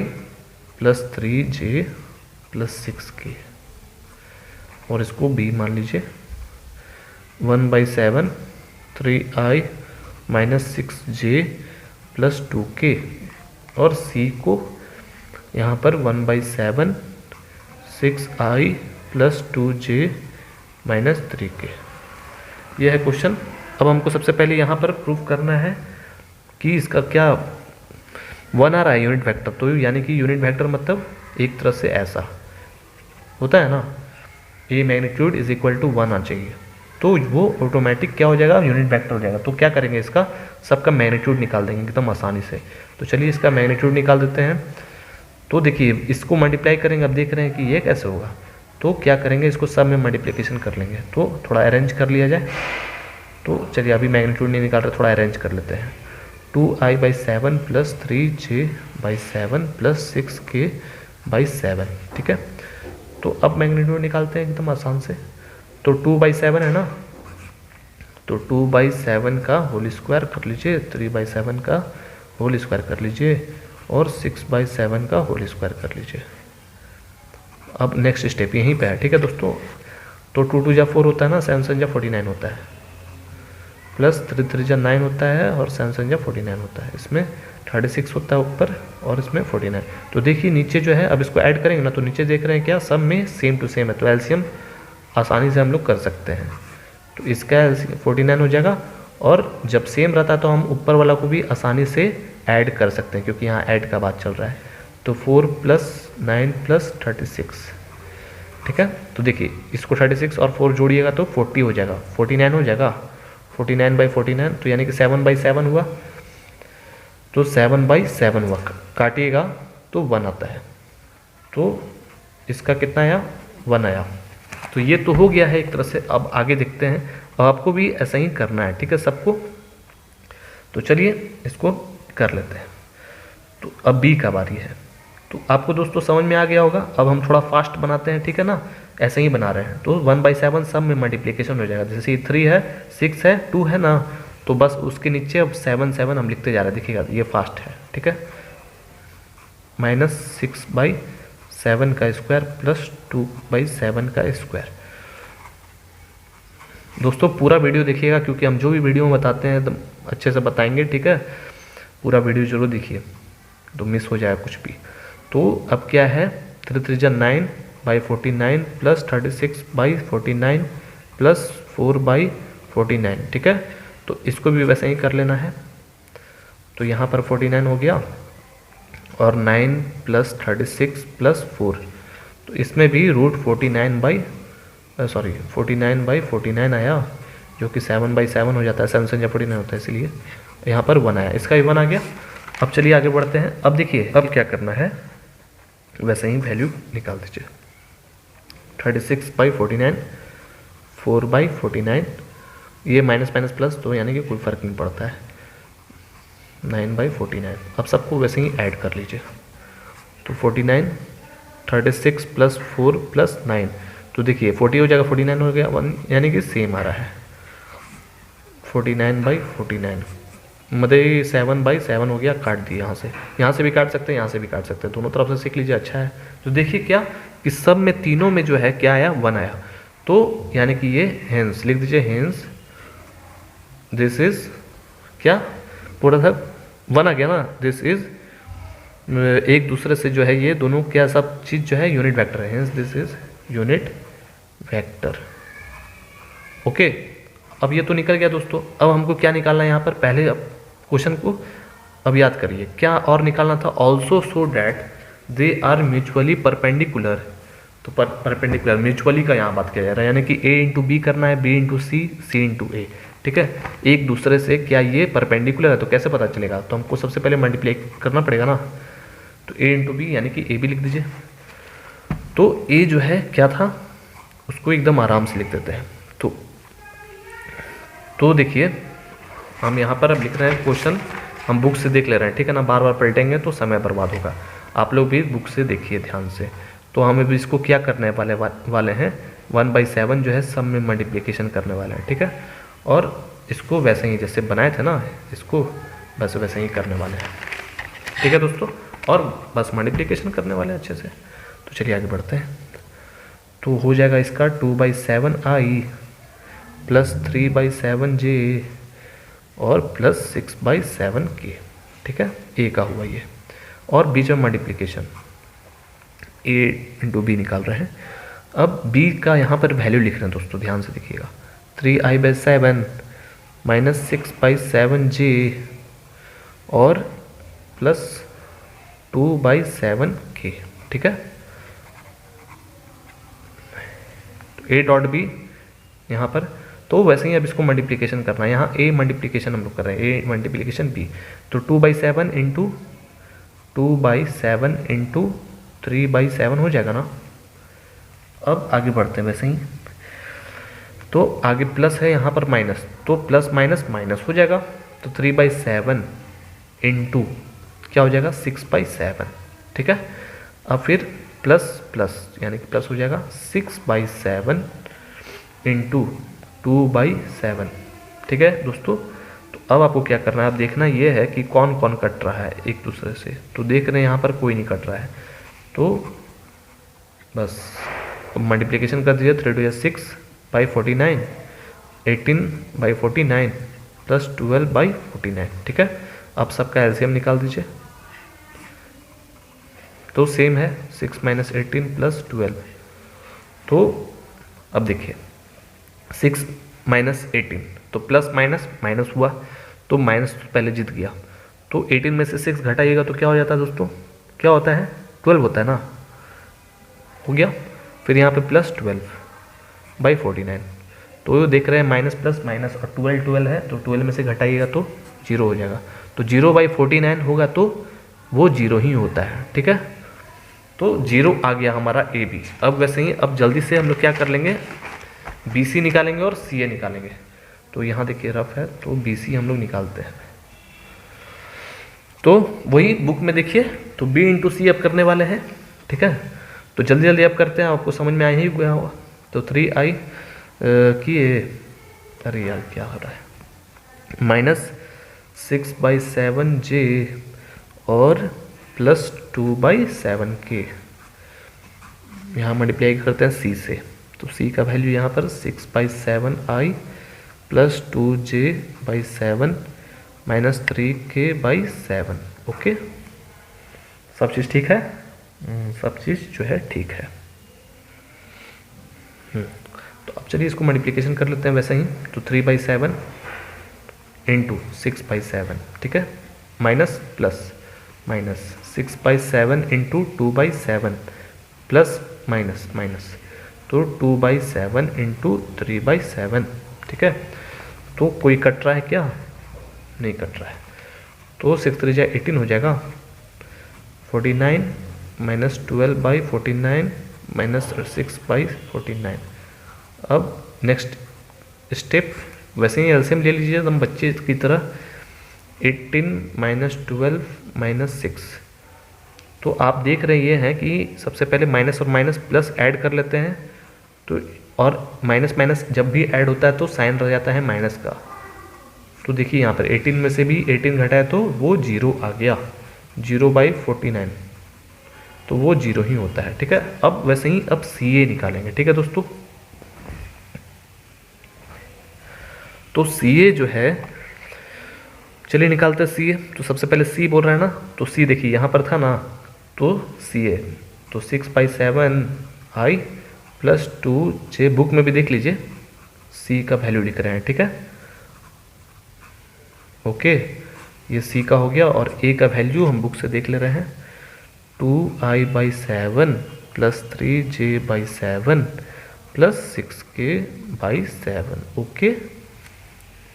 plus 3j plus 6k, और इसको b मान लीजिए 1/7 3i minus 6j plus 2k, और c को यहाँ पर 1/7 6i plus 2j minus 3k। यह है क्वेश्चन। अब हमको सबसे पहले यहाँ पर प्रूफ करना है कि इसका क्या 1 आ रहा है यूनिट वेक्टर। तो यानी कि यूनिट वेक्टर मतलब एक तरह से ऐसा होता है ना, ए मैग्नीट्यूड इज इक्वल टू 1 आना चाहिए, तो वो ऑटोमेटिक क्या हो जाएगा, यूनिट वेक्टर हो जाएगा। तो क्या करेंगे, इसका सबका मैग्नीट्यूड निकाल देंगे एकदम आसानी से। तो चलिए इसका मैग्नीट्यूड निकाल देते हैं। तो देखिए इसको मल्टीप्लाई करेंगे, अब देख रहे हैं कि ये कैसे होगा, तो क्या करेंगे, इसको सब में मल्टीप्लिकेशन कर लेंगे। तो थोड़ा अरेंज कर लिया जाए। तो चलिए अभी मैग्नीट्यूड नहीं निकाल रहे, थोड़ा अरेंज कर लेते हैं। 2i/7 plus 3j/7 plus 6k/7, ठीक है। तो अब मैग्नीट्यूड निकालते हैं एकदम आसान से। तो 2/7 है ना, तो 2/7 का होल स्क्वायर कर लीजिए, 3/7 का होल स्क्वायर कर लीजिए और 6/7 का होल स्क्वायर कर लीजिए। अब नेक्स्ट स्टेप यहीं पे है, ठीक है दोस्तों। तो 2×2 होता है ना, 7×7 होता है, प्लस 3×3 होता है और 7×7 होता है। इसमें 36 होता है ऊपर और इसमें 49। तो देखिए नीचे जो है, अब इसको ऐड करेंगे ना, तो नीचे देख रहे हैं क्या, सब में सेम टू सेम है, तो एलसीएम आसानी से हम लोग कर सकते हैं। तो इसका एलसीएम 49 हो जाएगा, और जब सेम रहता है तो हम ऊपर वाला को भी आसानी से ऐड कर सकते हैं, क्योंकि यहाँ ऐड का बात चल रहा है। तो 4 + 9 + 36, ठीक है। तो देखिए इसको 36 और 4 जोड़िएगा तो 40 हो जाएगा, 49 हो जाएगा, 49/49, तो यानी कि 7/7 हुआ। तो 7/7 हुआ, काटिएगा तो 1 आता है। तो इसका कितना आया, 1 आया। तो ये तो हो गया है एक तरह से। अब आगे देखते हैं, अब आपको भी ऐसा ही करना है, ठीक है सबको। तो चलिए इसको कर लेते हैं। तो अब बी का बारी है। तो आपको दोस्तों समझ में आ गया होगा। अब हम थोड़ा फास्ट बनाते हैं, ठीक है ना, ऐसे ही बना रहे हैं। तो 1/7 सब में मल्टीप्लिकेशन हो जाएगा। जैसे 3 है, 6 है, 2 है ना, तो बस उसके नीचे अब 7 हम लिखते जा रहे हैं। देखिएगा ये फास्ट है, ठीक है। -6/7 का स्क्वायर प्लस 2/7 का स्क्वायर। दोस्तों पूरा वीडियो देखिएगा, क्योंकि हम जो भी वीडियो में बताते हैं एकदम अच्छे से बताएंगे, ठीक है। पूरा वीडियो जरूर देखिए, तो मिस हो जाए कुछ भी। तो अब क्या है, 3×3=9/49 प्लस 36/49 प्लस 4/49, ठीक है। तो इसको भी वैसे ही कर लेना है। तो यहाँ पर 49 हो गया और 9 + 36 + 4, तो इसमें भी √49/49 आया, जो कि 7/7 हो जाता है, 7×7 होता है, इसलिए यहाँ पर 1 आया, इसका भी 1 आ गया। अब चलिए आगे बढ़ते हैं। अब देखिए अब क्या करना है, वैसे ही वैल्यू निकाल दीजिए। 36/49, 4/49, ये माइनस माइनस प्लस, तो यानी कि कोई फ़र्क नहीं पड़ता है, 9/49। अब सबको वैसे ही ऐड कर लीजिए। तो 49, 36 + 4 + 9, तो देखिए 40 हो जाएगा, 49 हो गया, 1 यानी कि सेम आ रहा है। 49/49 मतलब 7/7 हो गया, काट दिए। यहाँ से भी काट सकते हैं, यहाँ से भी काट सकते हैं, दोनों तरफ से सीख लीजिए, अच्छा है। तो देखिए क्या कि सब में तीनों में जो है क्या आया, 1 आया। तो यानी कि ये हेंस लिख दीजिए, हेंस दिस इज क्या पूरा था 1 आ गया ना, दिस इज एक दूसरे से जो है ये दोनों क्या सब चीज़ जो है यूनिट वेक्टर है, hence this is unit vector. Okay, अब ये तो निकल गया दोस्तों। अब हमको क्या निकालना है यहाँ पर, पहले अब क्वेश्चन को अब याद करिए, क्या और निकालना था, also so that they are mutually perpendicular. तो परपेंडिकुलर म्यूचुअली का यहाँ बात किया जा रहा है, यानी कि A × B करना है, B × C, C × A, ठीक है। एक दूसरे से क्या ये परपेंडिकुलर है, तो कैसे पता चलेगा, तो हमको सबसे पहले मल्टीप्लाई करना पड़ेगा ना। तो A × B यानी कि AB लिख दीजिए। तो A जो है क्या था, उसको एकदम आराम से लिख देते हैं। तो देखिए हम यहाँ पर अब लिख रहे हैं क्वेश्चन, हम बुक से देख ले रहे हैं, ठीक है ना, बार बार पलटेंगे तो समय बर्बाद होगा। आप लोग भी बुक से देखिए ध्यान से। तो हमें भी इसको क्या करने वाले हैं, 1/7 जो है सब में मल्टीप्लिकेशन करने वाले हैं, ठीक है। और इसको वैसे ही जैसे बनाए थे ना, इसको बस वैसे ही करने वाले हैं, ठीक है दोस्तों। और बस मल्टीप्लिकेशन करने वाले हैं अच्छे से। तो चलिए आगे बढ़ते हैं। तो हो जाएगा इसका 2/7i प्लस 3/7j और प्लस 6/7k, ठीक है। ए का हुआ ये, और बीच में मल्टीप्लिकेशन A × B निकाल रहे हैं। अब B का यहाँ पर वैल्यू लिख रहे हैं दोस्तों, ध्यान से देखिएगा। 3i/7 - 6/7j और प्लस 2/7k, ठीक है। A.B यहाँ पर, तो वैसे ही अब इसको मल्टीप्लिकेशन करना है। यहाँ A मल्टीप्लिकेशन हम लोग कर रहे हैं, A मल्टीप्लिकेशन B, तो 2/7 × 2/7 इंटू 3/7 हो जाएगा ना। अब आगे बढ़ते हैं वैसे ही, तो आगे प्लस है यहाँ पर माइनस, तो प्लस माइनस माइनस हो जाएगा, तो 3/7 इंटू क्या हो जाएगा 6/7, ठीक है। अब फिर प्लस प्लस यानी कि प्लस हो जाएगा 6/7 इंटू 2/7, ठीक है दोस्तों। तो अब आपको क्या करना है, अब देखना ये है कि कौन कौन कट रहा है एक दूसरे से, तो देख रहे हैं यहाँ पर कोई नहीं कट रहा है, तो बस मल्टीप्लिकेशन कर दीजिए, 3 2 6/49, 18/49 प्लस 12/49, ठीक है। अब सबका एलसीएम निकाल दीजिए, तो सेम है 6 - 18 + 12, तो अब देखिए 6 - 18 तो प्लस माइनस माइनस हुआ, तो माइनस तो पहले जीत गया, तो 18 में से 6 घटाइएगा तो क्या हो जाता है दोस्तों, क्या होता है 12 होता है ना, हो गया। फिर यहाँ पे प्लस 12/49, तो देख रहे हैं माइनस प्लस माइनस और 12 12 है, तो 12 में से घटाइएगा तो 0 हो जाएगा, तो 0/49 होगा तो वो 0 ही होता है, ठीक है। तो 0 आ गया हमारा ए बी। अब वैसे ही अब जल्दी से हम लोग क्या कर लेंगे, बी सी निकालेंगे और सी ए निकालेंगे। तो यहाँ देखिए रफ है, तो बी सी हम लोग निकालते हैं, तो वही बुक में देखिए, तो बी इंटू सी अब करने वाले हैं, ठीक है। तो जल्दी जल्दी अब करते हैं, आपको समझ में आ ही गया होगा। तो 3i किए, अरे यार क्या हो रहा है, -6/7j और प्लस 2/7k, यहाँ मल्टीप्लाई करते हैं सी से, तो सी का वैल्यू यहाँ पर 6/7i plus 2j/7 -3k/7, okay. सब चीज़ ठीक है, सब चीज़ जो है ठीक है। तो अब चलिए इसको मल्टीप्लिकेशन कर लेते हैं वैसे ही, तो 3/7 इंटू 6/7, ठीक है, minus plus minus 6/7 into 2/7 plus minus minus, तो 2/7 इंटू 3/7, ठीक है। तो कोई कट रहा है क्या, नहीं कट रहा है, तो 6 3 18 हो जाएगा, 49 माइनस 12/49 माइनस 6/49। अब नेक्स्ट स्टेप वैसे ही एलसीएम ले लीजिए एकदम बच्चे की तरह, 18 - 12 - 6, तो आप देख रहे ये हैं कि सबसे पहले माइनस और माइनस प्लस ऐड कर लेते हैं, तो और माइनस माइनस जब भी ऐड होता है तो साइन रह जाता है माइनस का, तो देखिए यहाँ पर 18 में से भी 18 घटाए तो वो 0 आ गया, 0/49, तो वो 0 ही होता है, ठीक है। अब वैसे ही अब सी ए निकालेंगे, ठीक है दोस्तों। तो सी ए जो है, चलिए निकालते हैं सी ए। तो सबसे पहले सी बोल रहा है ना, तो सी देखिए यहाँ पर था ना, तो सी ए, तो 6/7i प्लस 2j, बुक में भी देख लीजिए सी का वैल्यू लिख रहे हैं, ठीक है, ओके। ये सी का हो गया, और ए का वैल्यू हम बुक से देख ले रहे हैं, 2i/7 plus 3j/7 plus 6k/7, okay.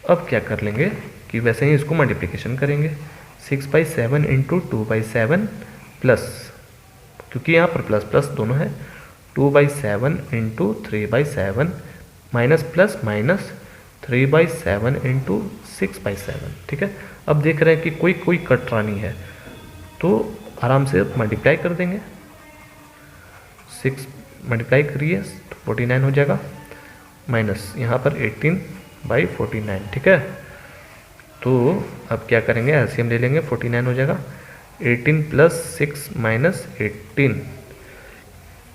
अब क्या कर लेंगे कि वैसे ही इसको मल्टीप्लिकेशन करेंगे, 6/7 इंटू 2/7 प्लस, क्योंकि यहाँ पर प्लस प्लस दोनों है, 2/7 into 3/7 minus plus minus 3/7 into 6/7, ठीक है। अब देख रहे हैं कि कोई कोई कट रहा नहीं है, तो आराम से मल्टीप्लाई कर देंगे, 6 मल्टीप्लाई करिए तो 49 हो जाएगा, माइनस यहाँ पर 18/49, ठीक है। तो अब क्या करेंगे, एलसीएम ले लेंगे, 49 हो जाएगा, 18 + 6 - 18,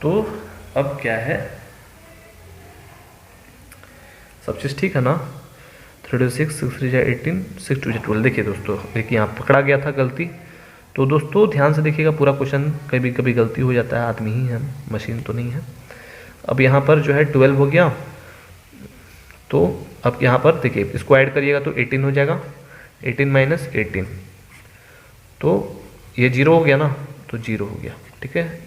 तो अब क्या है, सब चीज़ ठीक है ना, 3 2 6 6 3 18 6 2 12। देखिए दोस्तों, देखिए यहाँ पकड़ा गया था गलती, तो दोस्तों ध्यान से देखिएगा पूरा क्वेश्चन, कभी कभी गलती हो जाता है, आदमी ही है, मशीन तो नहीं है। अब यहाँ पर जो है 12 हो गया, तो अब यहाँ पर देखिए इसको ऐड करिएगा तो 18 हो जाएगा, 18 - 18, तो ये 0 हो गया ना, तो 0 हो गया, ठीक है।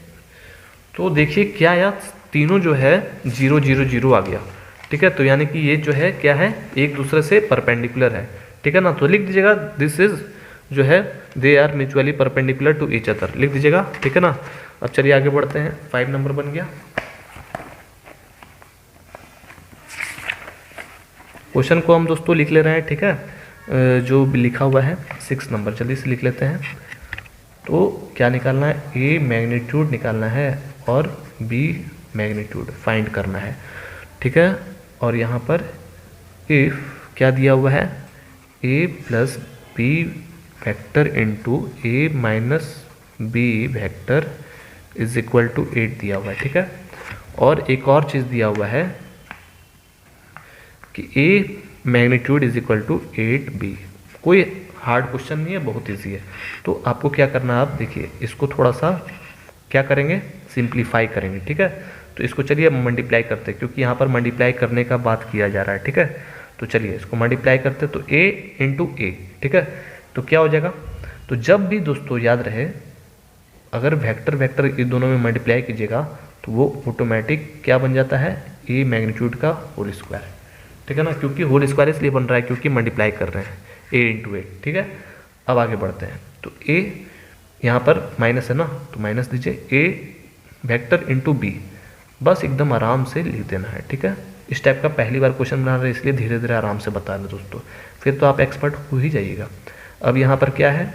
तो देखिए क्या यार, तीनों जो है 0 0 0 आ गया, ठीक है। तो यानी कि ये जो है क्या है, एक दूसरे से परपेंडिकुलर है, ठीक है ना। तो लिख दीजिएगा दिस इज जो है they are mutually perpendicular to each other, लिख दीजिएगा, ठीक है ना। अब चलिए आगे बढ़ते हैं, 5 नंबर बन गया। क्वेश्चन को हम दोस्तों लिख ले रहे हैं, ठीक है, जो लिखा हुआ है 6 नंबर, जल्दी से लिख लेते हैं। तो क्या निकालना है, ए मैग्नीट्यूड निकालना है और बी मैग्नीट्यूड फाइंड करना है, ठीक है। और यहाँ पर इफ क्या दिया हुआ है, A plus B vector into A minus B vector is equal to 8 दिया हुआ है, ठीक है। और एक और चीज़ दिया हुआ है कि A magnitude is equal to 8b। कोई हार्ड क्वेश्चन नहीं है, बहुत इजी है। तो आपको क्या करना है, आप देखिए इसको थोड़ा सा क्या करेंगे, सिंप्लीफाई करेंगे, ठीक है। तो इसको चलिए मल्टीप्लाई करते हैं, क्योंकि यहाँ पर मल्टीप्लाई करने का बात किया जा रहा है, ठीक है। तो चलिए इसको मल्टीप्लाई करते हैं, तो a इंटू ए, ठीक है। तो क्या हो जाएगा, तो जब भी दोस्तों याद रहे, अगर वेक्टर वेक्टर इन दोनों में मल्टीप्लाई कीजिएगा तो वो ऑटोमेटिक क्या बन जाता है, ए मैग्नीट्यूड का होल स्क्वायर, ठीक है ना। क्योंकि होल स्क्वायर इसलिए बन रहा है क्योंकि मल्टीप्लाई कर रहे हैं ए इंटू ए, ठीक है। अब आगे बढ़ते हैं, तो ए यहाँ पर माइनस है ना, तो माइनस दीजिए, ए वेक्टर इंटू बी, बस एकदम आराम से लिख देना है, ठीक है। इस टाइप का पहली बार क्वेश्चन बना रहे इसलिए धीरे धीरे आराम से बता रहे दोस्तों, फिर तो आप एक्सपर्ट हो ही जाइएगा। अब यहाँ पर क्या है,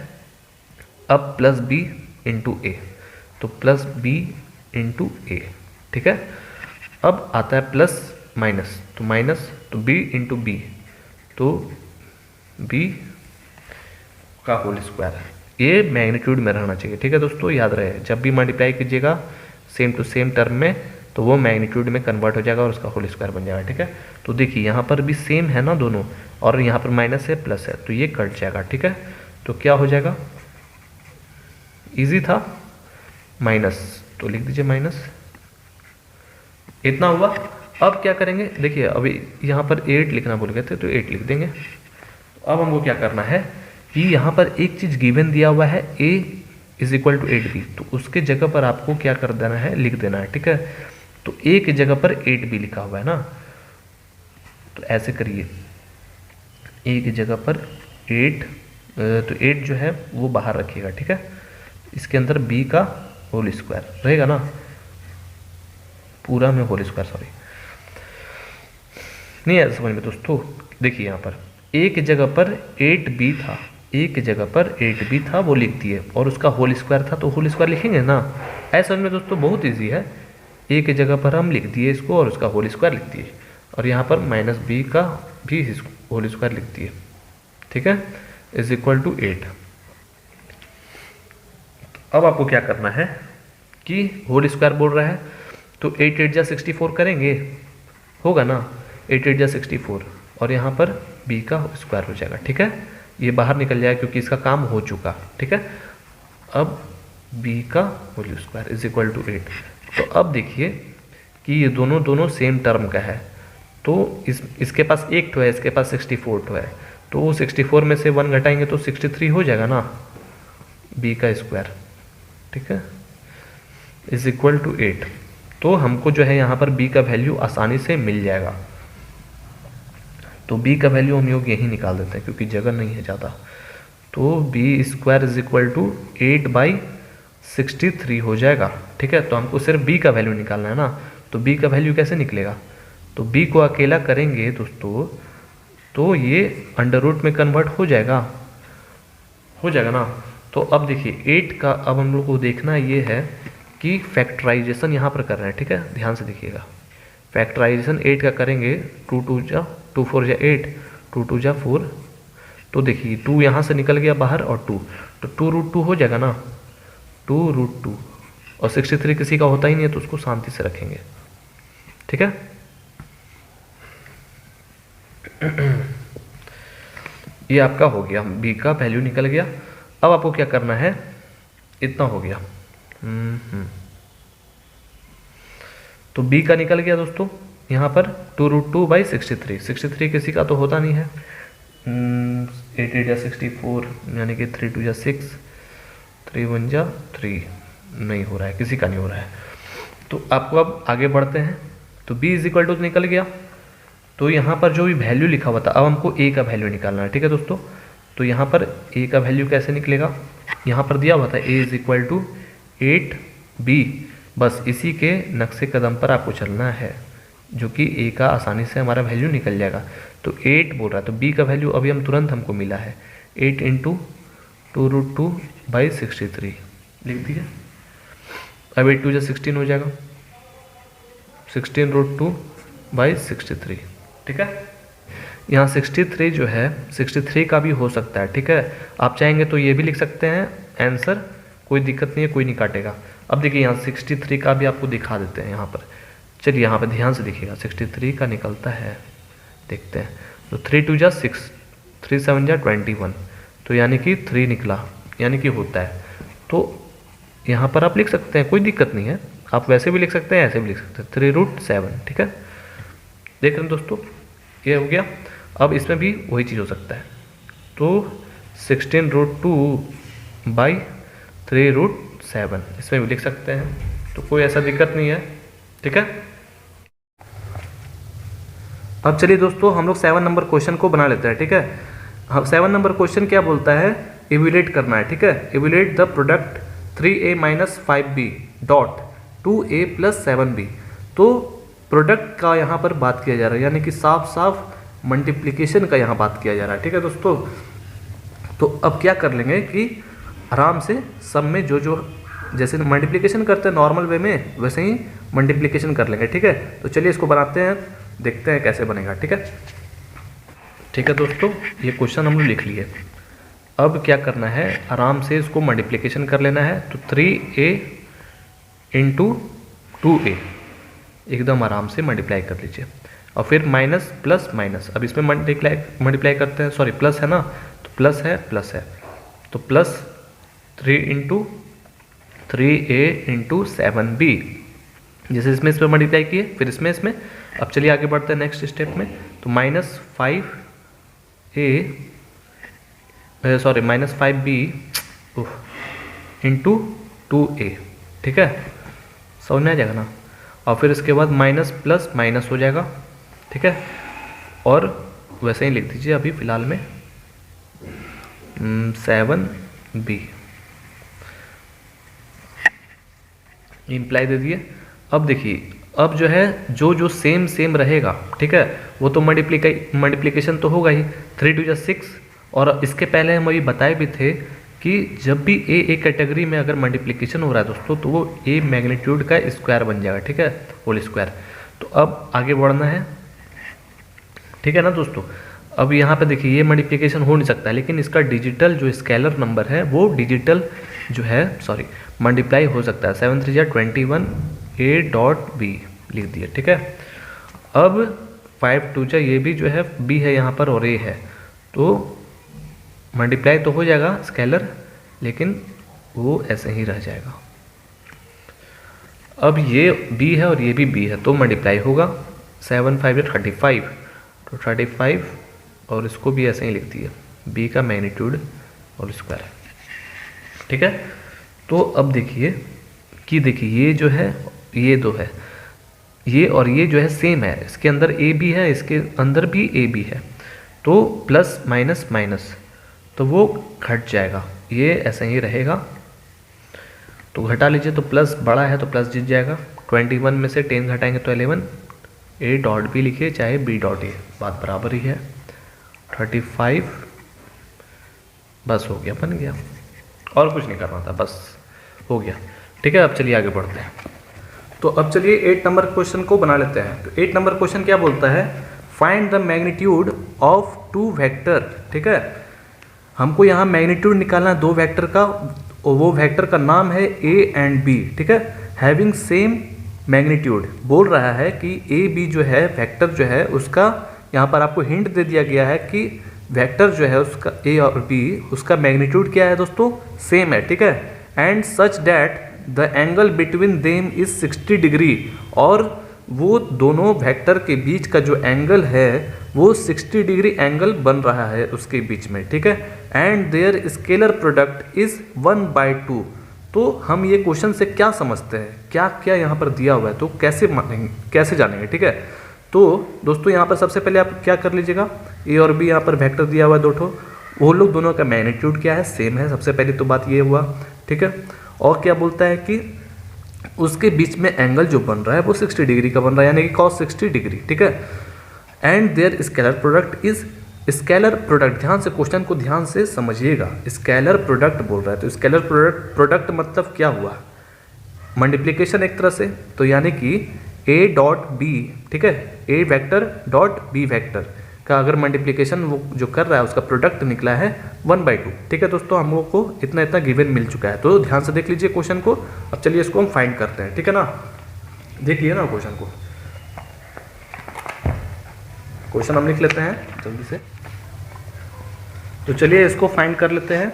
अब प्लस बी इंटू ए, तो प्लस बी इंटू ए, ठीक है। अब आता है प्लस माइनस, तो माइनस, तो बी इंटू बी, तो बी का होल स्क्वायर, ये मैग्नीट्यूड में रहना चाहिए, ठीक है दोस्तों। याद रहे जब भी मल्टीप्लाई कीजिएगा सेम टू सेम टर्म में, तो वो मैग्नीट्यूड में कन्वर्ट हो जाएगा और उसका होल स्क्वायर बन जाएगा, ठीक है। तो देखिए यहाँ पर भी सेम है ना दोनों, और यहाँ पर माइनस है प्लस है, तो ये कट जाएगा, ठीक है। तो क्या हो जाएगा, इजी था, माइनस, तो लिख दीजिए माइनस, इतना हुआ। अब क्या करेंगे, देखिए अभी यहाँ पर 8 लिखना भूल गए थे, तो 8 लिख देंगे। अब हमको क्या करना है कि यहाँ पर एक चीज़ गिवन दिया हुआ है, a is equal to 8b, तो उसके जगह पर आपको क्या कर देना है, लिख देना है, ठीक है। तो a की जगह पर 8b लिखा हुआ है ना, तो ऐसे करिए, a की जगह पर 8, तो 8 जो है वो बाहर रखिएगा, ठीक है। इसके अंदर b का होल स्क्वायर रहेगा ना, पूरा में होल स्क्वायर, सॉरी नहीं है समझ में दोस्तों। देखिए यहाँ पर a की जगह पर 8b था, a की जगह पर 8b था, वो लिख दिए, और उसका होल स्क्वायर था तो होल स्क्वायर लिखेंगे ना। ऐसा समझ में दोस्तों, बहुत इजी है। a की जगह पर हम लिख दिए इसको और उसका होल स्क्वायर लिख दिए, और यहाँ पर माइनस b का भी होल स्क्वायर लिख दिए, ठीक है, इज इक्वल टू 8। अब आपको क्या करना है कि होल स्क्वायर बोल रहा है, तो 8 8 जा 64 करेंगे, होगा ना, 8 8 जा 64, और यहाँ पर b का स्क्वायर हो जाएगा, ठीक है। ये बाहर निकल जाएगा क्योंकि इसका काम हो चुका, ठीक है। अब b का whole square is equal to 8। तो अब देखिए कि ये दोनों सेम टर्म का है, तो इसके पास 1 है, इसके पास 64 है, तो 64 में से 1 घटाएंगे तो 63 हो जाएगा ना, b का स्क्वायर, ठीक है, इज इक्वल टू 8। तो हमको जो है यहाँ पर b का वैल्यू आसानी से मिल जाएगा, तो b का वैल्यू हम योग यही निकाल देते हैं क्योंकि जगह नहीं है ज़्यादा। तो b square is equal to 8/63 हो जाएगा, ठीक है। तो हमको सिर्फ b का वैल्यू निकालना है ना, तो b का वैल्यू कैसे निकलेगा, तो b को अकेला करेंगे दोस्तों तो ये अंडर रूट में कन्वर्ट हो जाएगा ना। तो अब देखिए 8 का, अब हम लोग को देखना ये है कि फैक्टराइजेशन यहाँ पर कर रहे हैं, ठीक है, ध्यान से देखिएगा। फैक्टराइजेशन 8 का करेंगे, 2 2 4 जा 8, 2 2 जा 4, तो देखिए 2 यहाँ से निकल गया बाहर और 2, तो 2√2 हो जाएगा ना, 2√2, और 63 किसी का होता ही नहीं है तो उसको शांति से रखेंगे, ठीक है। ये आपका हो गया, b का वैल्यू निकल गया। अब आपको क्या करना है, इतना हो गया, तो b का निकल गया दोस्तों यहाँ पर 2√2/63, 63 किसी का तो होता नहीं है, 8 8 जा 64 यानी कि 3 2 जा 6, 3 1 जा 3, नहीं हो रहा है, किसी का नहीं हो रहा है। तो आपको अब आगे बढ़ते हैं, तो b इज इक्वल टू निकल गया, तो यहाँ पर जो भी वैल्यू लिखा हुआ था, अब हमको a का वैल्यू निकालना है, ठीक है दोस्तों। तो यहाँ पर ए का वैल्यू कैसे निकलेगा, यहाँ पर दिया हुआ था ए इज इक्वल टू 8b, बस इसी के नक्शे कदम पर आपको चलना है, जो कि ए का आसानी से हमारा वैल्यू निकल जाएगा। तो 8 बोल रहा है, तो बी का वैल्यू अभी हम तुरंत हमको मिला है 8 इंटू 2√2/63 लिख दिया। अब 8 2 16 हो जाएगा, 16√2/63, ठीक है। यहाँ 63 जो है 63 का भी हो सकता है, ठीक है। आप चाहेंगे तो ये भी लिख सकते हैं आंसर, कोई दिक्कत नहीं है, कोई नहीं काटेगा। अब देखिए यहाँ 63 का भी आपको दिखा देते हैं यहाँ पर। चलिए यहाँ पर ध्यान से देखिएगा, 63 का निकलता है, देखते हैं। तो 3 2 6, 3 7 21, तो यानी कि 3 निकला, यानी कि होता है। तो यहाँ पर आप लिख सकते हैं, कोई दिक्कत नहीं है, आप वैसे भी लिख सकते हैं, ऐसे भी लिख सकते हैं, 3√7, ठीक है। देख रहे हैं दोस्तों, ये हो गया। अब इसमें भी वही चीज़ हो सकता है, तो 16√2/3√7 इसमें भी लिख सकते हैं, तो कोई ऐसा दिक्कत नहीं है, ठीक है। अब चलिए दोस्तों हम लोग 7 नंबर क्वेश्चन को बना लेते हैं, ठीक है। अब 7 नंबर क्वेश्चन क्या बोलता है, इवेल्यूएट करना है, ठीक है। Evaluate the product 3a - 5b dot 2a + 7b। तो प्रोडक्ट का यहाँ पर बात किया जा रहा है, यानी कि साफ साफ मल्टीप्लिकेशन का यहाँ बात किया जा रहा है, ठीक है दोस्तों। तो अब क्या कर लेंगे कि आराम से सब में जो जो जैसे मल्टीप्लिकेशन करते हैं नॉर्मल वे में, वैसे ही मल्टीप्लिकेशन कर लेंगे, ठीक है। तो चलिए इसको बनाते हैं, देखते हैं कैसे बनेगा, ठीक है। ठीक है दोस्तों, ये क्वेश्चन हम लोग लिख लिए। अब क्या करना है, आराम से इसको मल्टीप्लिकेशन कर लेना है। तो 3a इंटू 2a एकदम आराम से मल्टीप्लाई कर लीजिए, और फिर माइनस प्लस माइनस, अब इसमें मल्टीप्लाई करते हैं, सॉरी प्लस है ना, तो प्लस है, तो प्लस 3a इंटू 7b, जैसे इसमें मल्टीप्लाई किए, फिर इसमें। अब चलिए आगे बढ़ते हैं नेक्स्ट स्टेप में। तो -5b इंटू 2a, ठीक है, समझ में आ जाएगा ना। और फिर इसके बाद माइनस प्लस माइनस हो जाएगा, ठीक है। और वैसे ही लिख दीजिए अभी फ़िलहाल में 7b इम्प्लाई दे दिए। अब देखिए, अब जो है जो सेम रहेगा, ठीक है, वो तो मल्टीप्लिकेशन तो होगा ही। 3 2 6, और इसके पहले हम अभी बताए भी थे कि जब भी ए कैटेगरी में अगर मल्टीप्लिकेशन हो रहा है दोस्तों, तो वो ए मैग्नीट्यूड का स्क्वायर बन जाएगा, ठीक है, होल स्क्वायर। तो अब आगे बढ़ना है, ठीक है ना दोस्तों। अब यहाँ पे देखिए ये मल्टीप्लिकेशन हो नहीं सकता, लेकिन इसका डिजिटल जो स्केलर नंबर है वो डिजिटल जो है मल्टीप्लाई हो सकता है। 7 3 21 a डॉट b लिख दिया, ठीक है। अब 5 2 ये भी जो है b है यहाँ पर और a है, तो मल्टीप्लाई तो हो जाएगा स्केलर, लेकिन वो ऐसे ही रह जाएगा। अब ये b है और ये भी b है, तो मल्टीप्लाई होगा। 7 5 35, तो 35, और इसको भी ऐसे ही लिख दिया, b का मैग्नीट्यूड और स्क्वायर, ठीक है। तो अब देखिए कि ये जो है, ये दो है, ये और ये जो है सेम है, इसके अंदर ए बी है, इसके अंदर भी ए बी है, तो प्लस माइनस माइनस, तो वो घट जाएगा, ये ऐसे ही रहेगा। तो घटा लीजिए, तो प्लस बड़ा है तो प्लस जीत जाएगा। 21 में से 10 घटाएंगे तो 11, ए डॉट बी लिखिए चाहे बी डॉट ए, बात बराबर ही है। 35 बस हो गया, बन गया, और कुछ नहीं करना था, बस हो गया, ठीक है। अब चलिए आगे बढ़ते हैं। तो अब चलिए 8 नंबर क्वेश्चन को बना लेते हैं। तो 8 नंबर क्वेश्चन क्या बोलता है, find the magnitude of 2 vector, ठीक है। हमको यहाँ मैग्नीट्यूड निकालना है 2 वेक्टर का, वो वेक्टर का नाम है a एंड b, ठीक है, हैविंग सेम मैग्नीट्यूड। बोल रहा है कि a b जो है वेक्टर जो है उसका, यहाँ पर आपको हिंट दे दिया गया है कि वेक्टर जो है उसका a और b, उसका मैग्नीट्यूड क्या है दोस्तों, सेम है, ठीक है। And such that the angle between them is 60 degree, और वो दोनों वेक्टर के बीच का जो एंगल है वो 60 डिग्री एंगल बन रहा है उसके बीच में, ठीक है। And their scalar product is 1/2। तो हम ये क्वेश्चन से क्या समझते हैं, क्या क्या यहाँ पर दिया हुआ है, तो कैसे जानेंगे, ठीक है। तो दोस्तों यहाँ पर सबसे पहले आप क्या कर लीजिएगा, ए और बी यहाँ पर वेक्टर दिया हुआ है 2 ठो, वो लोग दोनों का मैग्नीट्यूड क्या है, सेम है। सबसे पहली तो बात ये हुआ, ठीक है। और क्या बोलता है कि उसके बीच में एंगल जो बन रहा है वो 60 डिग्री का बन रहा है, यानी कि cos 60 डिग्री, ठीक है। And their scalar product is, scalar product, ध्यान से क्वेश्चन को ध्यान से समझिएगा, स्केलर प्रोडक्ट बोल रहा है। तो स्केलर प्रोडक्ट मतलब क्या हुआ, मल्टीप्लिकेशन एक तरह से। तो यानी कि ए डॉट बी, ठीक है, ए वेक्टर डॉट बी वेक्टर का अगर मल्टीप्लिकेशन वो जो कर रहा है उसका प्रोडक्ट निकला है 1/2, ठीक है दोस्तों। हम लोग को इतना इतना गिवन मिल चुका है, तो ध्यान से देख लीजिए क्वेश्चन को। अब चलिए इसको हम फाइंड करते हैं, ठीक है ना। देख लिए ना क्वेश्चन को, क्वेश्चन हम लिख लेते हैं जल्दी से। तो चलिए इसको फाइंड कर लेते हैं।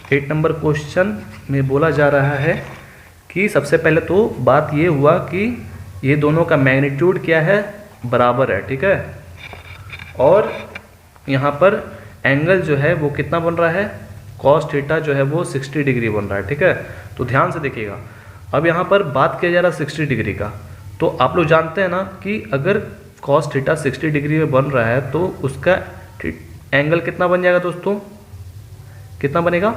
8 नंबर क्वेश्चन में बोला जा रहा है कि सबसे पहले तो बात ये हुआ कि ये दोनों का मैग्नीट्यूड क्या है, बराबर है, ठीक है। और यहाँ पर एंगल जो है वो कितना बन रहा है, कॉस थीटा जो है वो 60 डिग्री बन रहा है, ठीक है। तो ध्यान से देखिएगा, अब यहाँ पर बात किया जा रहा है 60 डिग्री का। तो आप लोग जानते हैं ना कि अगर कॉस थीटा 60 डिग्री में बन रहा है तो उसका एंगल कितना बन जाएगा दोस्तों, कितना बनेगा,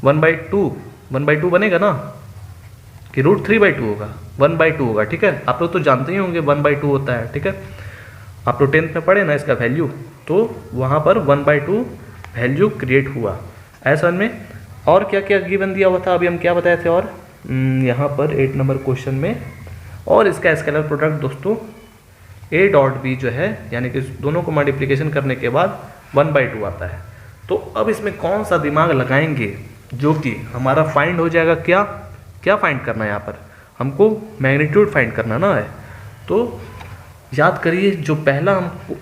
1/2 बनेगा ना, कि √3/2 होगा, 1/2 होगा, ठीक है। आप लोग तो जानते ही होंगे 1/2 होता है, ठीक है। आप लोग 10th में पढ़े ना इसका वैल्यू, तो वहाँ पर 1/2 वैल्यू क्रिएट हुआ ऐसा में। और क्या क्या गिवन दिया हुआ था, अभी हम क्या बताए थे, और यहाँ पर 8 नंबर क्वेश्चन में, और इसका स्केलर प्रोडक्ट दोस्तों ए डॉट बी जो है, यानी कि दोनों को मल्टीप्लिकेशन करने के बाद 1/2 आता है। तो अब इसमें कौन सा दिमाग लगाएंगे जो कि हमारा फाइंड हो जाएगा, क्या क्या फाइंड करना है, यहाँ पर हमको मैग्नीट्यूड फाइंड करना ना है। तो याद करिए जो पहला हम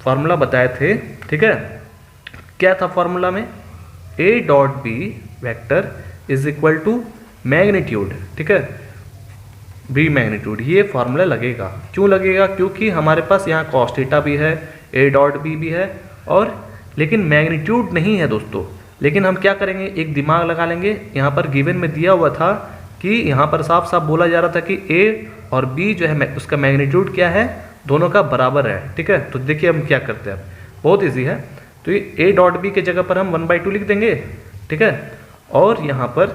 फार्मूला बताए थे, ठीक है, क्या था फार्मूला में, a dot B vector is equal to magnitude, ठीक है, बी मैग्नीट्यूड। ये फार्मूला लगेगा, क्यों लगेगा, क्योंकि हमारे पास यहाँ कॉस थीटा भी है, ए डॉट बी भी है, और लेकिन मैग्नीट्यूड नहीं है दोस्तों। लेकिन हम क्या करेंगे, एक दिमाग लगा लेंगे। यहाँ पर गिवन में दिया हुआ था कि यहाँ पर साफ साफ बोला जा रहा था कि ए और बी जो है उसका मैग्नीट्यूड क्या है, दोनों का बराबर है, ठीक है। तो देखिए हम क्या करते हैं, बहुत इजी है। तो ये ए डॉट बी के जगह पर हम 1/2 लिख देंगे, ठीक है। और यहाँ पर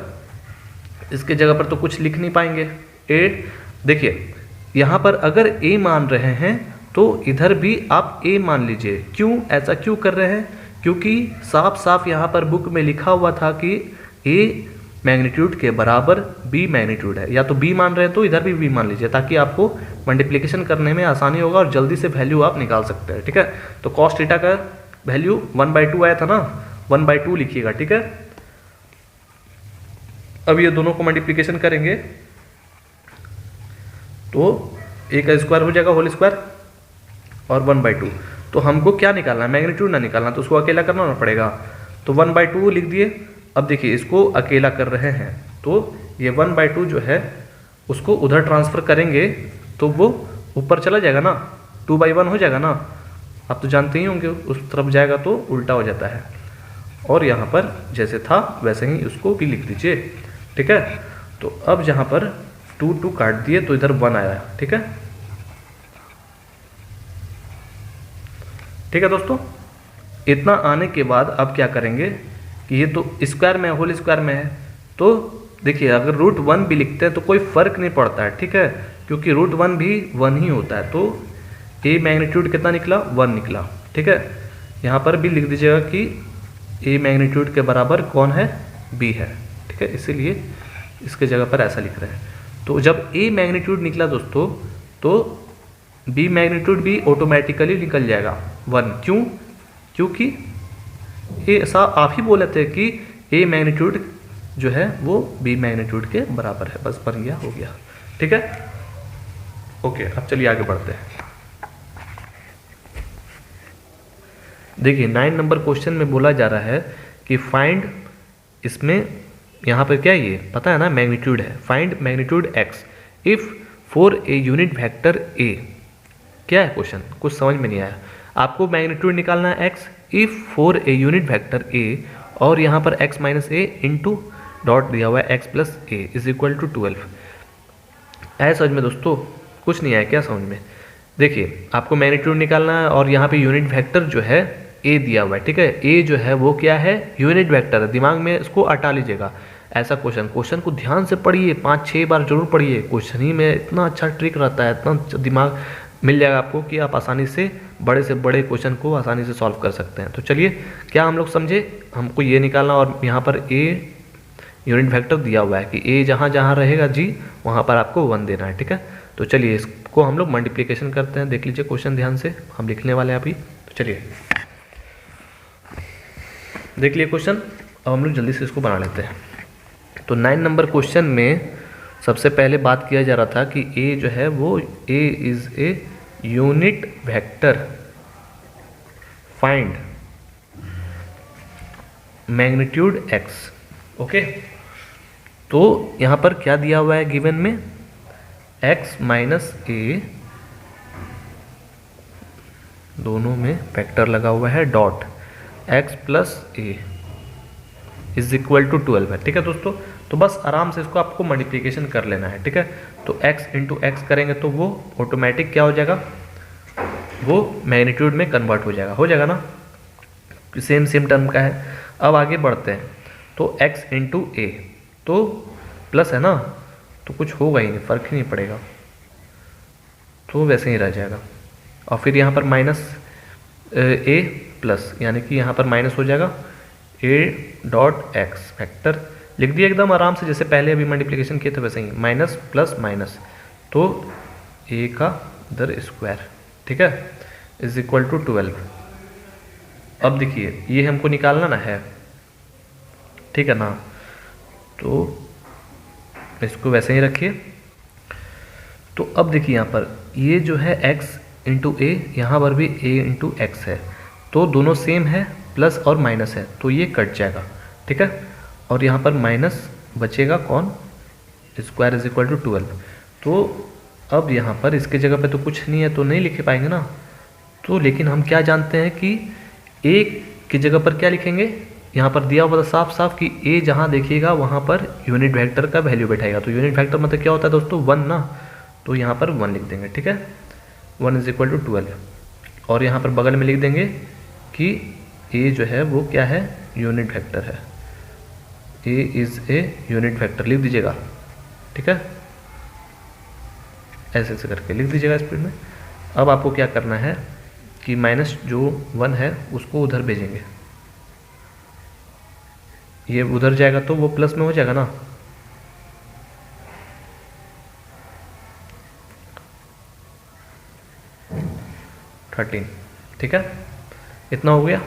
इसके जगह पर तो कुछ लिख नहीं पाएंगे। ए देखिए यहाँ पर अगर ए मान रहे हैं तो इधर भी आप ए मान लीजिए। क्यों ऐसा क्यों कर रहे हैं, क्योंकि साफ साफ यहाँ पर बुक में लिखा हुआ था कि ए मैग्नीट्यूड के बराबर बी मैग्नीट्यूड है। या तो बी मान रहे हैं तो इधर भी बी मान लीजिए, ताकि आपको मल्टीप्लिकेशन करने में आसानी होगा और जल्दी से वैल्यू आप निकाल सकते हैं, ठीक है। तो कॉस थीटा का वैल्यू 1/2 आया था ना, 1/2 लिखिएगा, ठीक है। अब ये दोनों को मल्टीप्लिकेशन करेंगे तो ए का स्क्वायर हो जाएगा, होल स्क्वायर, और 1/2। तो हमको क्या निकालना है, मैग्नीट्यूड ना निकालना, तो उसको अकेला करना ना पड़ेगा। तो 1/2 लिख दिए। अब देखिए इसको अकेला कर रहे हैं तो ये 1/2 जो है उसको उधर ट्रांसफ़र करेंगे तो वो ऊपर चला जाएगा ना, 2/1 हो जाएगा ना। आप तो जानते ही होंगे उस तरफ जाएगा तो उल्टा हो जाता है। और यहाँ पर जैसे था वैसे ही उसको भी लिख दीजिए, ठीक है। तो अब यहाँ पर 2 काट दिए तो इधर 1 आया, ठीक है, ठीक है दोस्तों। इतना आने के बाद अब क्या करेंगे कि ये तो स्क्वायर में होल स्क्वायर में है, तो देखिए अगर √1 भी लिखते हैं तो कोई फ़र्क नहीं पड़ता है, ठीक है, क्योंकि √1 भी 1 ही होता है। तो ए मैग्नीट्यूड कितना निकला, 1 निकला, ठीक है। यहाँ पर भी लिख दीजिएगा कि ए मैग्नीट्यूड के बराबर कौन है, बी है, ठीक है, इसीलिए इसके जगह पर ऐसा लिख रहे हैं। तो जब ए मैग्नीट्यूड निकला दोस्तों तो बी मैग्नीट्यूड भी ऑटोमेटिकली निकल जाएगा 1। क्यों, क्योंकि ये ऐसा आप ही बोले थे कि ए मैग्नीट्यूड जो है वो बी मैग्नीट्यूड के बराबर है, बस बन गया, हो गया, ठीक है। ओके, अब चलिए आगे बढ़ते हैं। देखिए 9 नंबर क्वेश्चन में बोला जा रहा है कि फाइंड, इसमें यहाँ पर क्या है ये पता है ना, मैग्नीट्यूड है, find magnitude x if for a unit vector ए। क्या है क्वेश्चन, कुछ समझ में नहीं आया। आपको मैग्नीट्यूड निकालना है x if for a unit vector a, और यहाँ पर x minus a into dot दिया हुआ है x plus a is equal to 12। आया समझ में दोस्तों, कुछ नहीं आया क्या समझ में। देखिए आपको मैग्नीट्यूड निकालना है और यहाँ पे यूनिट वेक्टर जो है ए दिया हुआ है, ठीक है। ए जो है वो क्या है, यूनिट वेक्टर है, दिमाग में इसको हटा लीजिएगा। ऐसा क्वेश्चन को ध्यान से पढ़िए, 5-6 बार जरूर पढ़िए। क्वेश्चन ही में इतना अच्छा ट्रिक रहता है, इतना दिमाग मिल जाएगा आपको कि आप आसानी से बड़े क्वेश्चन को आसानी से सॉल्व कर सकते हैं। तो चलिए, क्या हम लोग समझे, हमको ये निकालना, और यहाँ पर ए यूनिट वेक्टर दिया हुआ है कि ए जहाँ जहाँ रहेगा जी वहाँ पर आपको 1 देना है, ठीक है। तो चलिए इसको हम लोग मल्टीप्लिकेशन करते हैं। देख लीजिए क्वेश्चन ध्यान से, हम लिखने वाले हैं अभी। तो चलिए देख लिए क्वेश्चन, अब हम लोग जल्दी से इसको बना लेते हैं। तो 9 नंबर क्वेश्चन में सबसे पहले बात किया जा रहा था कि ए जो है वो A is a unit vector, find magnitude X. Okay, तो यहाँ पर क्या दिया हुआ है गिवन में, x माइनस ए, दोनों में वेक्टर लगा हुआ है, dot x plus a is equal to 12 है, ठीक है दोस्तों। तो बस आराम से इसको आपको मल्टीप्लिकेशन कर लेना है, ठीक है। तो x इंटू एक्स करेंगे तो वो ऑटोमेटिक क्या हो जाएगा, वो मैग्नीट्यूड में कन्वर्ट हो जाएगा ना, सेम टर्म का है। अब आगे बढ़ते हैं, तो x इंटू ए, तो प्लस है ना, तो कुछ होगा ही नहीं, फर्क ही नहीं पड़ेगा, तो वैसे ही रह जाएगा। और फिर यहाँ पर माइनस ए प्लस, यानी कि यहाँ पर माइनस हो जाएगा ए डॉट एक्स, वेक्टर लिख दिया एकदम आराम से, जैसे पहले अभी मल्टीप्लिकेशन किए थे वैसे ही, माइनस प्लस माइनस, तो ए का इधर स्क्वायर, ठीक है, इज इक्वल टू 12। अब देखिए ये हमको निकालना ना है, ठीक है ना, तो इसको वैसे ही रखिए। तो अब देखिए यहाँ पर ये जो है x इंटू ए, यहाँ पर भी a इंटू एक्स है, तो दोनों सेम है, प्लस और माइनस है, तो ये कट जाएगा, ठीक है। और यहाँ पर माइनस बचेगा कौन, स्क्वायर इज इक्वल टू 12। तो अब यहाँ पर इसके जगह पे तो कुछ नहीं है, तो नहीं लिख पाएंगे ना, तो लेकिन हम क्या जानते हैं कि a की जगह पर क्या लिखेंगे, यहाँ पर दिया हुआ था साफ साफ कि a जहाँ देखिएगा वहाँ पर यूनिट वेक्टर का वैल्यू बैठाएगा। तो यूनिट वेक्टर मतलब क्या होता है दोस्तों, 1 ना, तो यहाँ पर 1 लिख देंगे, ठीक है, 1 इज इक्वल टू 12। और यहाँ पर बगल में लिख देंगे कि a जो है वो क्या है, यूनिट वेक्टर है, a is a unit vector लिख दीजिएगा, ठीक है, ऐसे ऐसे करके लिख दीजिएगा स्पीड में। अब आपको क्या करना है कि माइनस जो 1 है उसको उधर भेजेंगे, ये उधर जाएगा तो वो प्लस में हो जाएगा ना, ठीक है, इतना हो गया।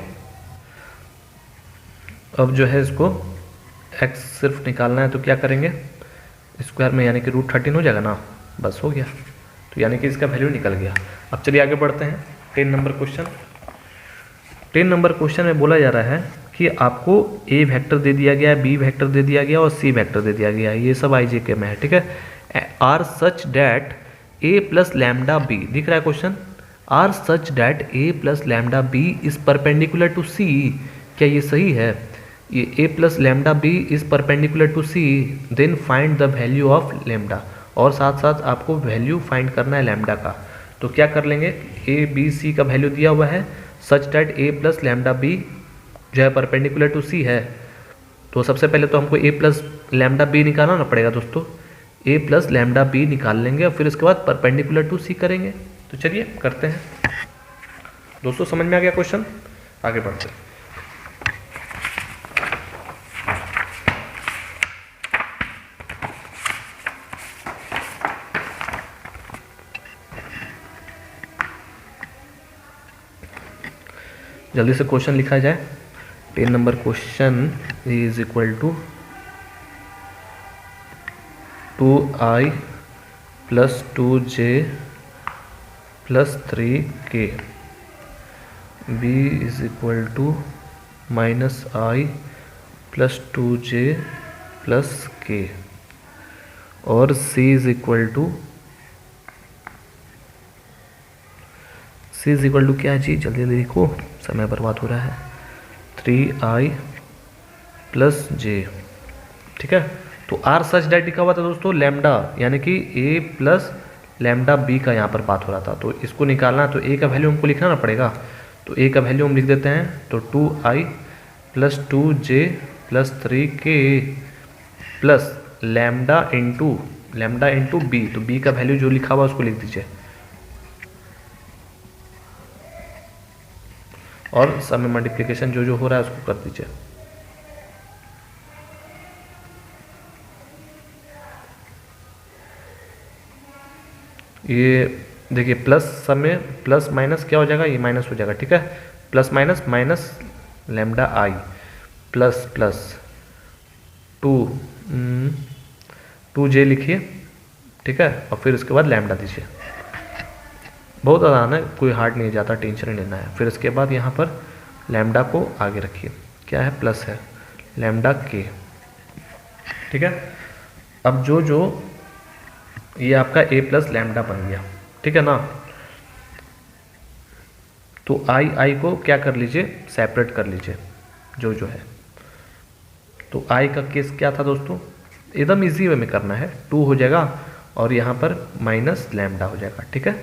अब जो है इसको x सिर्फ निकालना है, तो क्या करेंगे, स्क्वायर में यानी कि √13 हो जाएगा ना, बस हो गया, तो यानी कि इसका वैल्यू निकल गया। अब चलिए आगे बढ़ते हैं। 10 नंबर क्वेश्चन, 10 नंबर क्वेश्चन में बोला जा रहा है कि आपको a वेक्टर दे दिया गया है, b वेक्टर दे दिया गया और c वेक्टर दे दिया गया है, ये सब IJK में है, ठीक है। Are such that a plus lambda b, दिख रहा है question, are such that a plus lambda b is perpendicular to c, क्या ये सही है, ये a plus lambda b is perpendicular to c, then find the value of lambda, और साथ साथ आपको वैल्यू फाइंड करना है लैम्डा का। तो क्या कर लेंगे, a b c का वैल्यू दिया हुआ है, सच that a plus lambda b जो है परपेंडिकुलर टू c है, तो सबसे पहले तो हमको a प्लस लैम्डा b निकालना ना पड़ेगा दोस्तों, a प्लस लैम्डा b निकाल लेंगे और फिर उसके बाद परपेंडिकुलर टू c करेंगे। तो चलिए करते हैं दोस्तों, समझ में आ गया क्वेश्चन, आगे बढ़ते हैं। जल्दी से क्वेश्चन लिखा जाए। 10 number question is equal to 2i plus 2j plus 3k, b is equal to minus i plus 2j plus k, और c इज इक्वल टू क्या है जी, जल्दी जल्दी लिखो, समय बर्बाद हो रहा है, 3i प्लस j, ठीक है। तो आर सच डैट लिखा हुआ था दोस्तों लैम्डा, यानी कि a प्लस लैम्डा b का यहाँ पर बात हो रहा था, तो इसको निकालना, तो a का वैल्यू हमको लिखना ना पड़ेगा, तो तो ए का वैल्यू हम लिख देते हैं, तो 2i plus 2j plus 3k plus lambda into b. तो बी का वैल्यू जो लिखा हुआ उसको लिख दीजिए और सब में मल्टीप्लिकेशन जो जो हो रहा है उसको कर दीजिए। ये देखिए प्लस सब में प्लस माइनस क्या हो जाएगा, ये माइनस हो जाएगा, ठीक है। प्लस माइनस माइनस लैम्डा आई प्लस प्लस 2j लिखिए, ठीक है, और फिर उसके बाद लैम्डा दीजिए। बहुत आसान है, कोई हार्ड नहीं जाता, टेंशन नहीं लेना है। फिर उसके बाद यहाँ पर लैम्डा को आगे रखिए, क्या है, प्लस है लैम्डा के, ठीक है। अब जो ये आपका a प्लस लैम्डा बन गया, ठीक है ना। तो आई को क्या कर लीजिए, सेपरेट कर लीजिए जो है। तो आई का केस क्या था दोस्तों, एकदम इजी वे में करना है, 2 हो जाएगा और यहाँ पर माइनस लैम्डा हो जाएगा, ठीक है।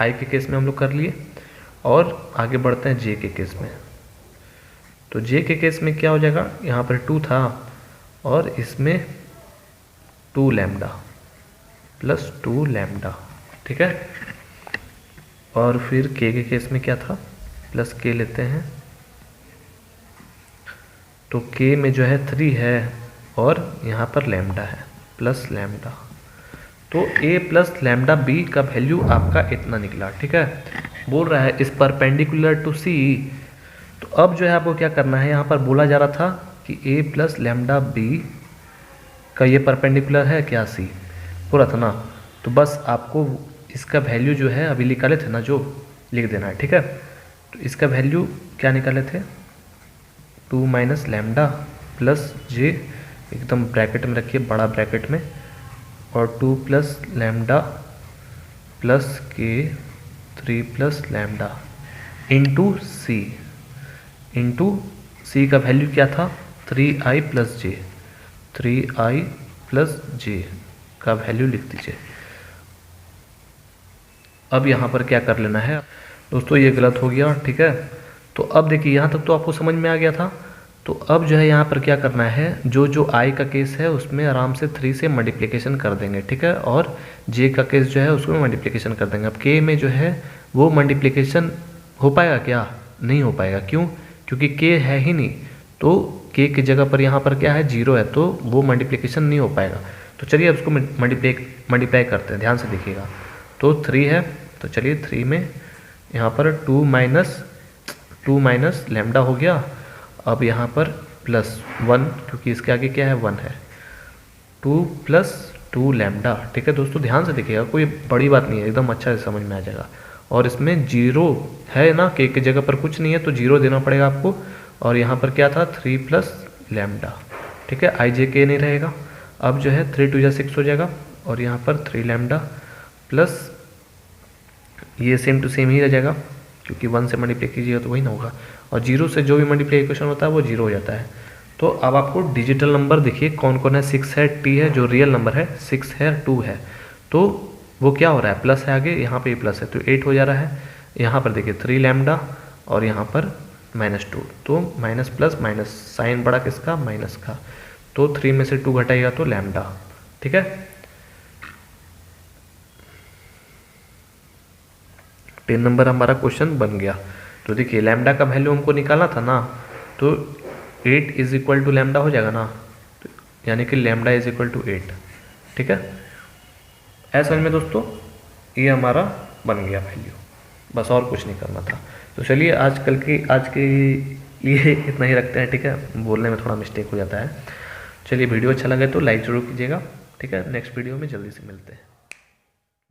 आई के केस में हम लोग कर लिए और आगे बढ़ते हैं जे के केस में। तो जे के केस में क्या हो जाएगा, यहाँ पर 2 था और इसमें 2 लैम्डा प्लस 2 लैम्डा, ठीक है। और फिर के केस में क्या था, प्लस के लेते हैं, तो के में जो है 3 है और यहाँ पर लैम्डा है प्लस लैम्डा। तो a प्लस लैम्डा बी का वैल्यू आपका इतना निकला, ठीक है। बोल रहा है इस परपेंडिकुलर टू सी। तो अब जो है आपको क्या करना है, यहाँ पर बोला जा रहा था कि a प्लस लैम्डा बी का ये परपेंडिकुलर है क्या, सी पूरा था ना। तो बस आपको इसका वैल्यू जो है अभी निकाले थे ना, जो लिख देना है, ठीक है। तो इसका वैल्यू क्या निकाले थे, 2 माइनस लैम्डा प्लस जे, एकदम ब्रैकेट में रखिए, बड़ा ब्रैकेट में, और 2 प्लस लैम्डा प्लस के 3 प्लस लैम्डा इंटू सी का वैल्यू क्या था, 3i प्लस जे, 3i प्लस जे का वैल्यू लिख दीजिए। अब यहाँ पर क्या कर लेना है दोस्तों, ये गलत हो गया, ठीक है। तो अब देखिए यहाँ तक तो आपको समझ में आ गया था। तो अब जो है यहाँ पर क्या करना है, जो आई का केस है उसमें आराम से 3 से मल्टीप्लिकेशन कर देंगे, ठीक है। और जे का केस जो है उसमें मल्टीप्लिकेशन कर देंगे। अब के में जो है वो मल्टीप्लिकेशन हो पाएगा क्या, नहीं हो पाएगा, क्यों, क्योंकि के है ही नहीं। तो के की जगह पर यहाँ पर क्या है, 0 है, तो वो मल्टीप्लिकेशन नहीं हो पाएगा। तो चलिए अब उसको मल्टीप्लाई करते हैं, ध्यान से देखिएगा। तो 3 है, तो चलिए 3 में यहाँ पर 2 माइनस लैम्डा हो गया। अब यहाँ पर प्लस 1, क्योंकि इसके आगे क्या है, 1 है, 2 प्लस 2 लैम्डा, ठीक है दोस्तों। ध्यान से देखिएगा, कोई बड़ी बात नहीं है, एकदम अच्छा से समझ में आ जाएगा। और इसमें 0 है ना, के की जगह पर कुछ नहीं है तो 0 देना पड़ेगा आपको। और यहाँ पर क्या था, 3 प्लस लैम्डा, ठीक है, आई जे के नहीं रहेगा। अब जो है 3 2 6 हो जाएगा और यहाँ पर 3 लैम्डा प्लस ये सेम टू सेम ही रह जाएगा, क्योंकि 1 से मल्टीप्लाई कीजिएगा तो वही ना होगा, और 0 से जो भी मल्टीप्लिकेशन होता है वो 0 हो जाता है। तो अब आपको डिजिटल नंबर देखिए कौन कौन है, 6 है, t है, जो रियल नंबर है 6 है, 2 है, तो वो क्या हो रहा है, प्लस है आगे, यहाँ पे प्लस है तो 8 हो जा रहा है। यहाँ पर देखिए 3 लैम्डा और यहाँ पर -2, तो माइनस प्लस माइनस, साइन बड़ा किसका, माइनस का। तो 3 में से 2 घटाएगा तो लैम्डा, ठीक है। 10 नंबर हमारा क्वेश्चन बन गया। तो देखिए लैम्डा का वैल्यू हमको निकालना था ना, तो 8 इज इक्वल टू लैम्डा हो जाएगा ना, तो यानी कि लैम्डा इज इक्वल टू 8, ठीक है। ऐसा में दोस्तों ये हमारा बन गया वैल्यू, बस और कुछ नहीं करना था। तो चलिए आज के लिए इतना ही रखते हैं, ठीक है, बोलने में थोड़ा मिस्टेक हो जाता है। चलिए वीडियो अच्छा लगे तो लाइक जरूर कीजिएगा, ठीक है। नेक्स्ट वीडियो में जल्दी से मिलते हैं।